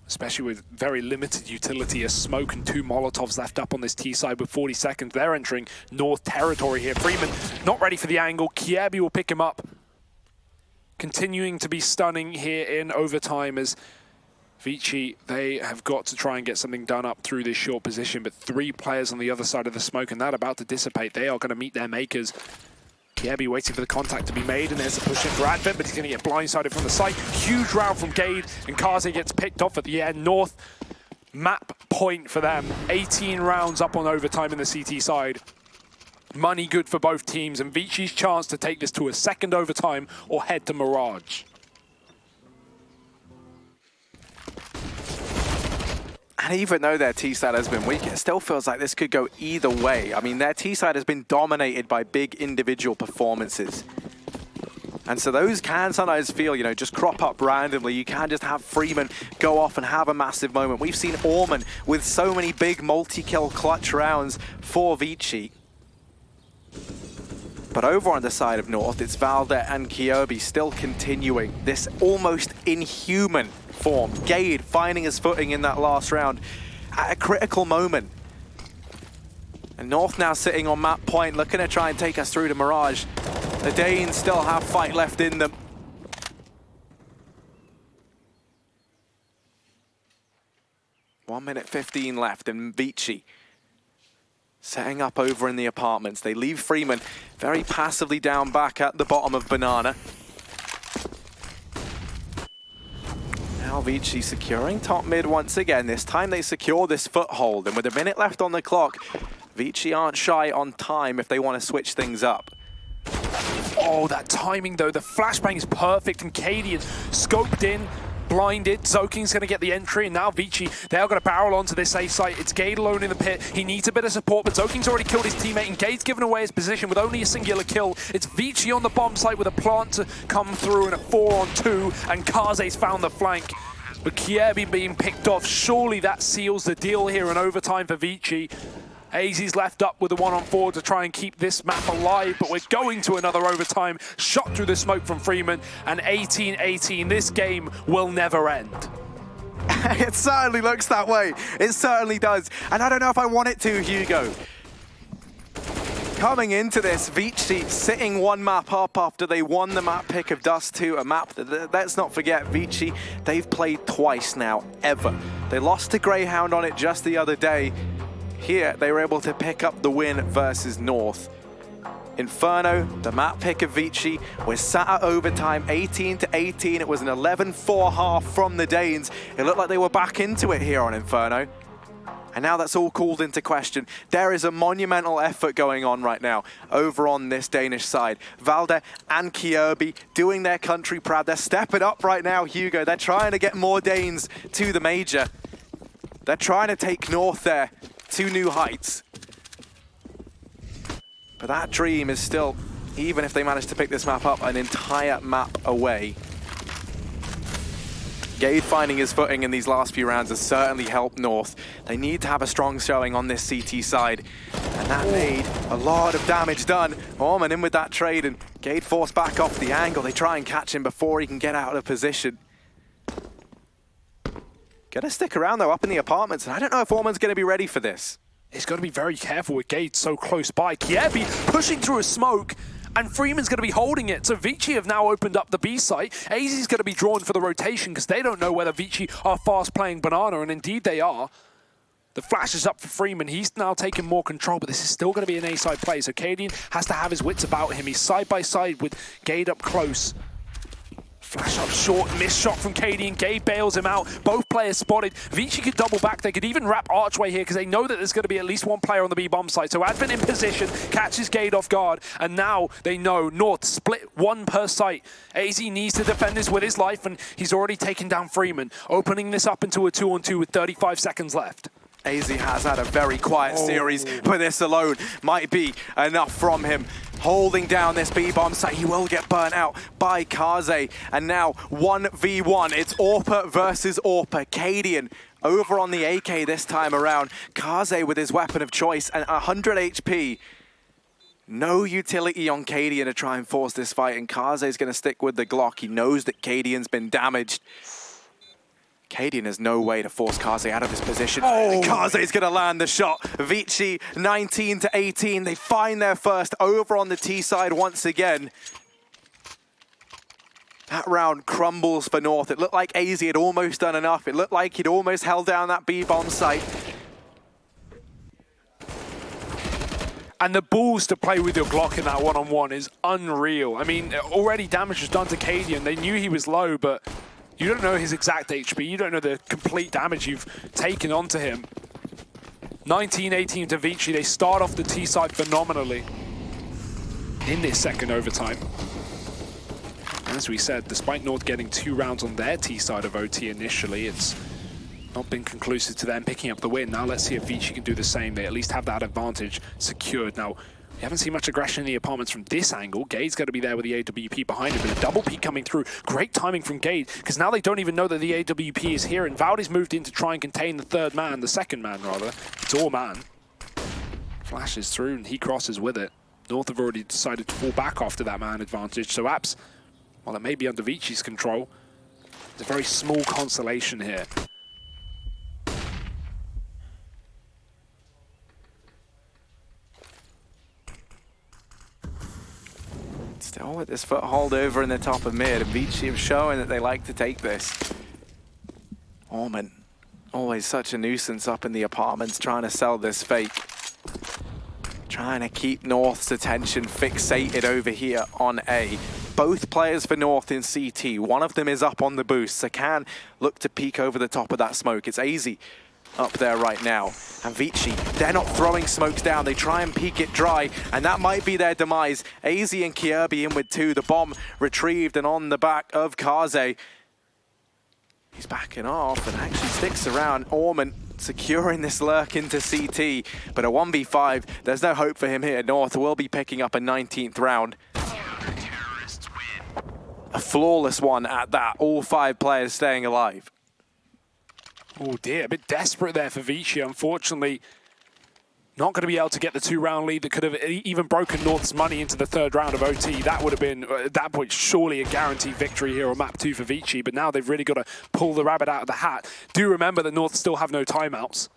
Especially with very limited utility, a smoke and 2 Molotovs left up on this T-side with 40 seconds. They're entering North territory here. Freeman not ready for the angle. Kierby will pick him up. Continuing to be stunning here in overtime as ViCi, they have got to try and get something done up through this short position, but 3 players on the other side of the smoke, and that about to dissipate. They are going to meet their makers. Kierby waiting for the contact to be made, and there's a push in for Advent, but he's going to get blindsided from the site. Huge round from Gade, and Kaze gets picked off at the end. North, map point for them. 18 rounds up on overtime in the CT side. Money good for both teams, and ViCi's chance to take this to a second overtime or head to Mirage. And even though their T-side has been weak, it still feels like this could go either way. I mean, their T-side has been dominated by big individual performances. And so those can sometimes feel, you know, just crop up randomly. You can just have Freeman go off and have a massive moment. We've seen Orman with so many big multi-kill clutch rounds for ViCi. But over on the side of North, it's Valde and Kierby still continuing this almost inhuman form. Gade finding his footing in that last round at a critical moment. And North now sitting on map point, looking to try and take us through to Mirage. The Danes still have fight left in them. One minute 15 left, and ViCi setting up over in the apartments. They leave Freeman very passively down back at the bottom of Banana. Now ViCi securing top mid once again. This time they secure this foothold, and with a minute left on the clock, ViCi aren't shy on time if they want to switch things up. Oh, that timing though. The flashbang is perfect, and Cadian scoped in, blinded. Zoking's going to get the entry, and now ViCi, they are going to barrel onto this A site. It's Gade alone in the pit. He needs a bit of support, but Zoking's already killed his teammate, and Gade's given away his position with only a singular kill. It's ViCi on the bomb site with a plant to come through in a 4-on-2, and Kaze's found the flank. But Kierby being picked off, surely that seals the deal here in overtime for ViCi. AZ's left up with a 1-on-4 to try and keep this map alive, but we're going to another overtime. Shot through the smoke from Freeman, and 18-18. This game will never end. It certainly looks that way. It certainly does. And I don't know if I want it to, Hugo. coming into this, ViCi sitting one map up after they won the map pick of Dust 2, a map that, let's not forget, ViCi, they've played twice now, ever. They lost to Greyhound on it just the other day. Here, they were able to pick up the win versus North. Inferno, the map pick of ViCi, was sat at overtime 18-18. It was an 11-4 half from the Danes. It looked like they were back into it here on Inferno. And now that's all called into question. There is a monumental effort going on right now over on this Danish side. Valde and Kjærby doing their country proud. They're stepping up right now, Hugo. They're trying to get more Danes to the major. They're trying to take North there to new heights. But that dream is still, even if they manage to pick this map up, an entire map away. Gade finding his footing in these last few rounds has certainly helped North. They need to have a strong showing on this CT side. And that made a lot of damage done. Orman in with that trade, and Gade forced back off the angle. They try and catch him before he can get out of position. Gonna stick around though up in the apartments, and I don't know if Orman's gonna be ready for this. He's got to be very careful with Gade so close by. Kjærby pushing through a smoke, and Freeman's going to be holding it. So ViCi have now opened up the B site. AZ's going to be drawn for the rotation because they don't know whether ViCi are fast playing Banana, and indeed they are. The flash is up for Freeman. He's now taking more control, but this is still going to be an A-side play. So Cadian has to have his wits about him. He's side by side with Gade up close. Flash up short, missed shot from Cadian. Gade bails him out. Both players spotted. ViCi could double back. They could even wrap Archway here because they know that there's going to be at least one player on the B-bomb site. So Advent in position, catches Gade off guard, and now they know North split one per site. AZ needs to defend this with his life, and he's already taken down Freeman, opening this up into a 2-on-2 with 35 seconds left. AZ has had a very quiet series, but this alone might be enough from him. Holding down this B-bomb site, he will get burnt out by Kaze. And now 1v1, it's Orpa versus Orpa. Cadian over on the AK this time around. Kaze with his weapon of choice and 100 HP. No utility on Cadian to try and force this fight, and Kaze's going to stick with the Glock. He knows that Cadian's been damaged. Cadian has no way to force Kaze out of this position. And Kaze's going to land the shot. ViCi 19-18. They find their first over on the T side once again. That round crumbles for North. It looked like AZ had almost done enough. It looked like he'd almost held down that B-bomb site. And the balls to play with your Glock in that one-on-one is unreal. I mean, already damage was done to Cadian. They knew he was low, but you don't know his exact HP. You don't know the complete damage you've taken onto him. 19-18 to ViCi. They start off the T side phenomenally in this second overtime. As we said, despite North getting 2 rounds on their T side of OT initially, it's not been conclusive to them picking up the win. Now let's see if ViCi can do the same. They at least have that advantage secured. Now, we haven't seen much aggression in the apartments from this angle. Gade's got to be there with the AWP behind him, but a double peek coming through. Great timing from Gade, because now they don't even know that the AWP is here, and Valdi's moved in to try and contain the second man rather. It's all man. Flashes through, and he crosses with it. North have already decided to fall back after that man advantage, so Apps, while it may be under ViCi's control, it's a very small consolation here. Still with this foothold over in the top of mid, and ViCi have shown that they like to take this. Orman, always such a nuisance up in the apartments, trying to sell this fake. Trying to keep North's attention fixated over here on A. Both players for North in CT. One of them is up on the boost, so can look to peek over the top of that smoke. It's AZ up there right now. And ViCi, they're not throwing smokes down. They try and peek it dry, and that might be their demise. AZ and Kjærby in with 2. The bomb retrieved and on the back of Kaze. He's backing off and actually sticks around. Orman securing this lurk into CT, but a 1v5, there's no hope for him here. North will be picking up a 19th round. A flawless one at that. All 5 players staying alive. Oh dear, a bit desperate there for ViCi. Unfortunately, not going to be able to get the 2-round lead that could have even broken North's money into the 3rd round of OT. That would have been, at that point, surely a guaranteed victory here on map 2 for ViCi, but now they've really got to pull the rabbit out of the hat. Do remember that North still have no timeouts.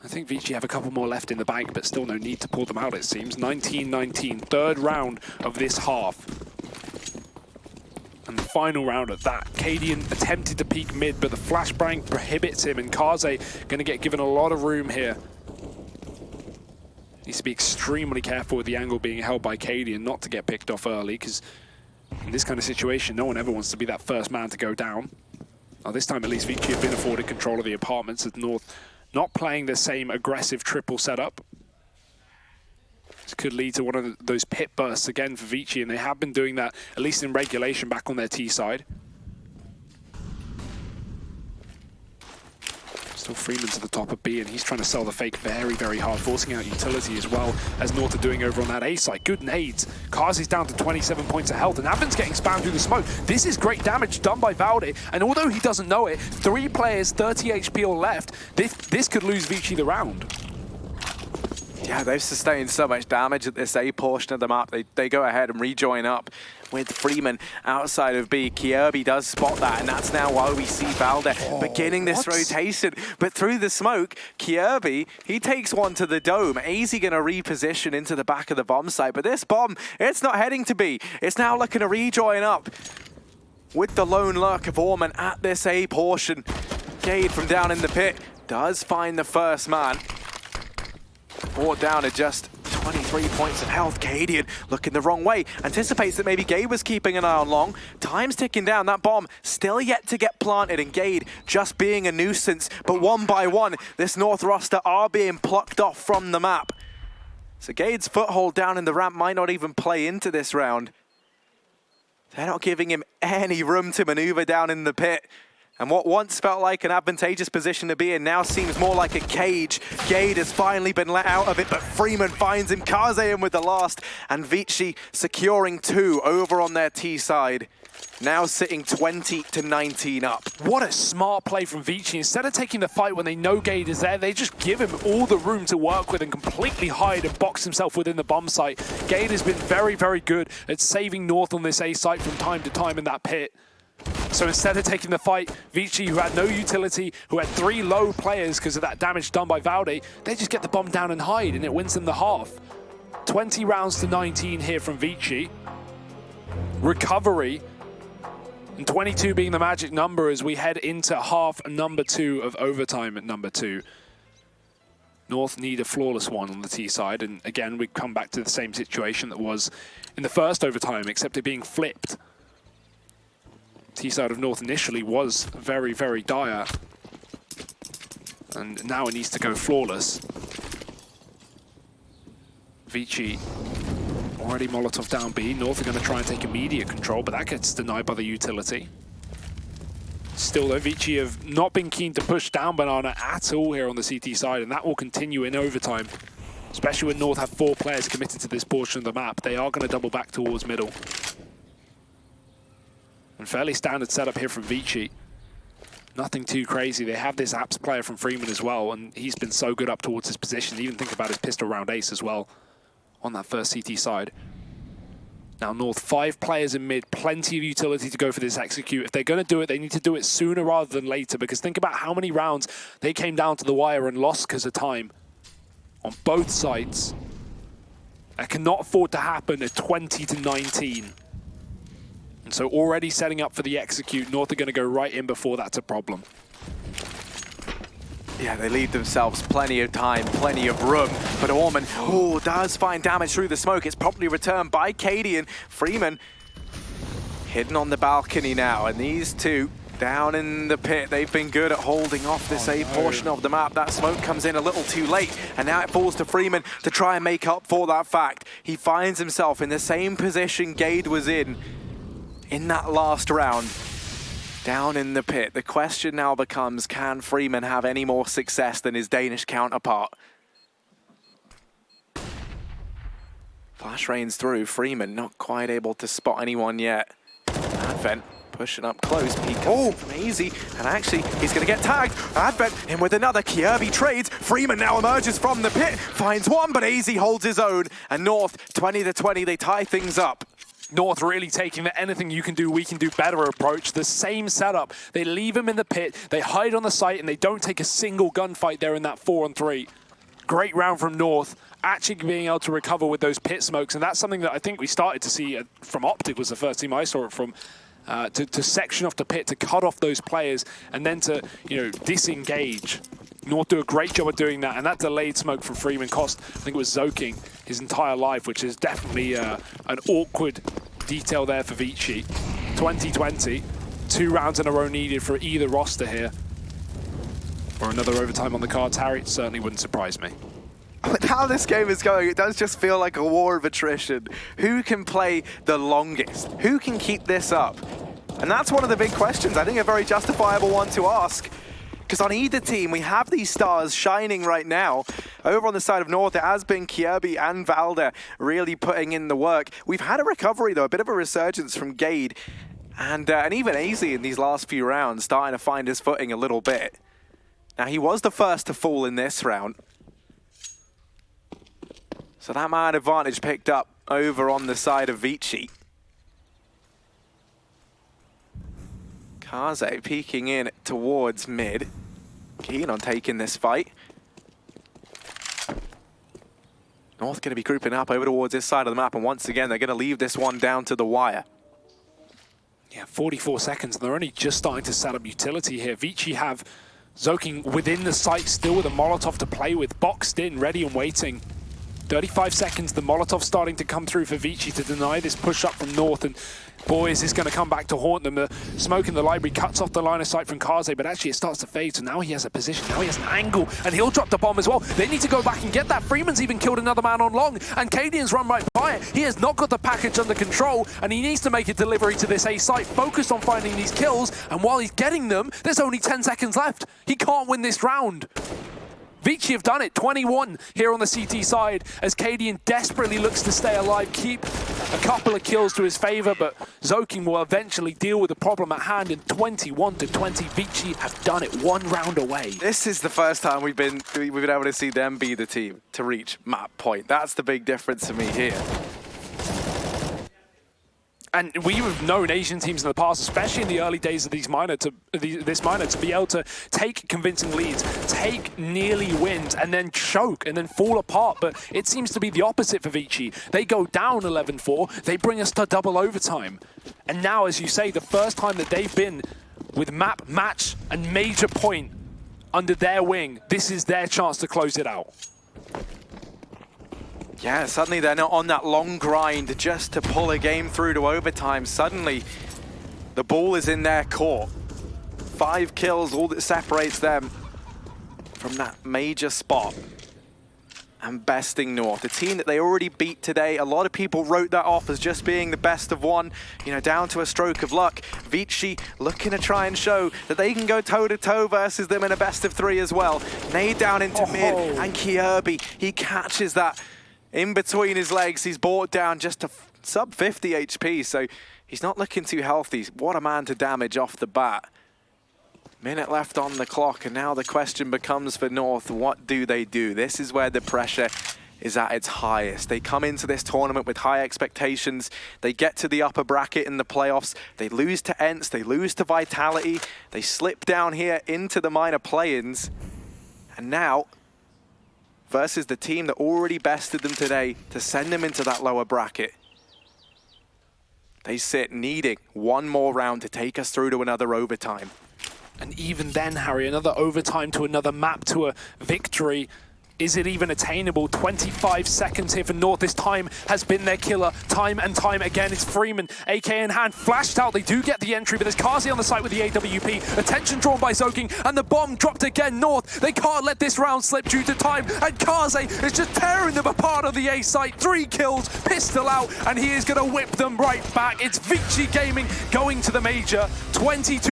I think ViCi have a couple more left in the bank, but still no need to pull them out, it seems. 19-19, third round of this half. And the final round at that. Cadian attempted to peek mid, but the flashbang prohibits him, and Kaze going to get given a lot of room here. Needs to be extremely careful with the angle being held by Cadian, not to get picked off early, because in this kind of situation, no one ever wants to be that first man to go down. Now, this time at least, ViCi have been afforded control of the apartments at North, not playing the same aggressive triple setup. This could lead to one of those pit bursts again for ViCi, and they have been doing that, at least in regulation, back on their T side. Still Freeman to the top of B, and he's trying to sell the fake very, very hard, forcing out utility as well, as North are doing over on that A side. Good nades. Kazi's down to 27 points of health, and Advent's getting spammed through the smoke. This is great damage done by Valde, and although he doesn't know it, 3 players, 30 HP or left, this could lose ViCi the round. Yeah, they've sustained so much damage at this A portion of the map. They go ahead and rejoin up with Freeman outside of B. Kierby does spot that, and that's now why we see Valde beginning this rotation. But through the smoke, Kierby, he takes one to the dome. AZ going to reposition into the back of the bomb site, but this bomb, it's not heading to B. It's now looking to rejoin up with the lone lurk of Orman at this A portion. Gade from down in the pit does find the first man. Brought down to just 23 points of health. Cadian looking the wrong way. Anticipates that maybe Gade was keeping an eye on Long. Time's ticking down. That bomb still yet to get planted, and Gade just being a nuisance. But one by one, this North roster are being plucked off from the map. So Gade's foothold down in the ramp might not even play into this round. They're not giving him any room to maneuver down in the pit. And what once felt like an advantageous position to be in now seems more like a cage. Gade has finally been let out of it, but Freeman finds him. Kaze in with the last, and ViCi securing 2 over on their T side. Now sitting 20-19 up. What a smart play from ViCi. Instead of taking the fight when they know Gade is there, they just give him all the room to work with and completely hide and box himself within the bomb site. Gade has been very, very good at saving North on this A site from time to time in that pit. So instead of taking the fight, ViCi, who had no utility, who had 3 low players because of that damage done by Valde, they just get the bomb down and hide, and it wins them the half. 20 rounds to 19 here from ViCi. Recovery, and 22 being the magic number as we head into half number 2 of overtime at number 2. North need a flawless one on the T side, and again, we come back to the same situation that was in the first overtime, except it being flipped. T side of North initially was very, very dire, and now it needs to go flawless. ViCi already Molotov down B. North are going to try and take immediate control, but that gets denied by the utility. Still though, ViCi have not been keen to push down Banana at all here on the CT side, and that will continue in overtime, especially when North have 4 players committed to this portion of the map. They are going to double back towards middle. And fairly standard setup here from ViCi. Nothing too crazy. They have this apps player from Freeman as well, and he's been so good up towards his position. Even think about his pistol round ace as well on that first CT side. Now North, 5 players in mid, plenty of utility to go for this execute. If they're going to do it, they need to do it sooner rather than later, because think about how many rounds they came down to the wire and lost because of time on both sides. That cannot afford to happen at 20-19. And so already setting up for the execute, North are going to go right in before that's a problem. Yeah, they leave themselves plenty of time, plenty of room. But Orman, does find damage through the smoke. It's promptly returned by Cadian. Freeman hidden on the balcony now. And these two down in the pit, they've been good at holding off this A portion of the map. That smoke comes in a little too late. And now it falls to Freeman to try and make up for that fact. He finds himself in the same position Gade was in that last round. Down in the pit. The question now becomes, can Freeman have any more success than his Danish counterpart? Flash rains through. Freeman not quite able to spot anyone yet. Advent pushing up close. Peek from AZ, and actually he's going to get tagged. Advent in with another. Kierby trades. Freeman now emerges from the pit. Finds one, but AZ holds his own. And North, 20-20, they tie things up. North really taking the anything you can do, we can do better approach. The same setup. They leave him in the pit, they hide on the site, and they don't take a single gunfight there in that 4-on-3. Great round from North, actually being able to recover with those pit smokes, and that's something that I think we started to see from Optic. Was the first team I saw it from. To section off the pit, to cut off those players, and then to, disengage. North do a great job of doing that, and that delayed smoke from Freeman cost, I think it was Zoking, his entire life, which is definitely an awkward detail there for ViCi. 2020, 2 rounds in a row needed for either roster here. Or another overtime on the cards, Harry, it certainly wouldn't surprise me. With how this game is going, it does just feel like a war of attrition. Who can play the longest? Who can keep this up? And that's one of the big questions, I think a very justifiable one to ask. Because on either team, we have these stars shining right now. Over on the side of North, it has been Kirby and Valder really putting in the work. We've had a recovery, though, a bit of a resurgence from Gade. And even AZ in these last few rounds starting to find his footing a little bit. Now, he was the first to fall in this round. So that man advantage picked up over on the side of ViCi. Kaze peeking in towards mid. Keen on taking this fight. North going to be grouping up over towards this side of the map, and once again, they're going to leave this one down to the wire. Yeah, 44 seconds, and they're only just starting to set up utility here. ViCi have Zoking within the site, still with a Molotov to play with, boxed in, ready and waiting. 35 seconds, the Molotov starting to come through for ViCi to deny this push up from North, and boy, is this going to come back to haunt them. The smoke in the library cuts off the line of sight from Kaze, but actually it starts to fade, so now he has a position, now he has an angle, and he'll drop the bomb as well. They need to go back and get that. Freeman's even killed another man on long, and Cadian's run right by it. He has not got the package under control, and he needs to make a delivery to this A site, focused on finding these kills, and while he's getting them, there's only 10 seconds left. He can't win this round. ViCi have done it, 21 here on the CT side, as Cadian desperately looks to stay alive, keep a couple of kills to his favor, but Zoking will eventually deal with the problem at hand, and 21-20, ViCi have done it, 1 round away. This is the first time we've been able to see them be the team to reach map point. That's the big difference to me here. And we've known Asian teams in the past, especially in the early days of this minor, to be able to take convincing leads, take nearly wins, and then choke, and then fall apart. But it seems to be the opposite for ViCi. They go down 11-4, they bring us to double overtime. And now, as you say, the first time that they've been with map, match, and major point under their wing, this is their chance to close it out. Yeah, suddenly they're not on that long grind just to pull a game through to overtime. Suddenly, the ball is in their court. 5 kills, all that separates them from that major spot. And besting North, a team that they already beat today. A lot of people wrote that off as just being the best of one, down to a stroke of luck. ViCi looking to try and show that they can go toe-to-toe versus them in a best of 3 as well. Nade down into mid, and Kirby, he catches that in between his legs. He's brought down just to sub 50 HP, so he's not looking too healthy. What a man to damage off the bat. Minute left on the clock, and now the question becomes for North, what do they do? This is where the pressure is at its highest. They come into this tournament with high expectations. They get to the upper bracket in the playoffs. They lose to Ents, they lose to Vitality. They slip down here into the minor play-ins. And now, versus the team that already bested them today to send them into that lower bracket. They sit needing 1 more round to take us through to another overtime. And even then, Harry, another overtime to another map to a victory. Is it even attainable? 25 seconds here for North. This time has been their killer time and time again. It's Freeman, AK in hand, flashed out. They do get the entry, but there's Kaze on the site with the AWP. Attention drawn by Zoking, and the bomb dropped again. North, they can't let this round slip due to time, and Kaze is just tearing them apart on the A site. 3 kills, pistol out, and he is going to whip them right back. It's ViCi Gaming going to the major. 22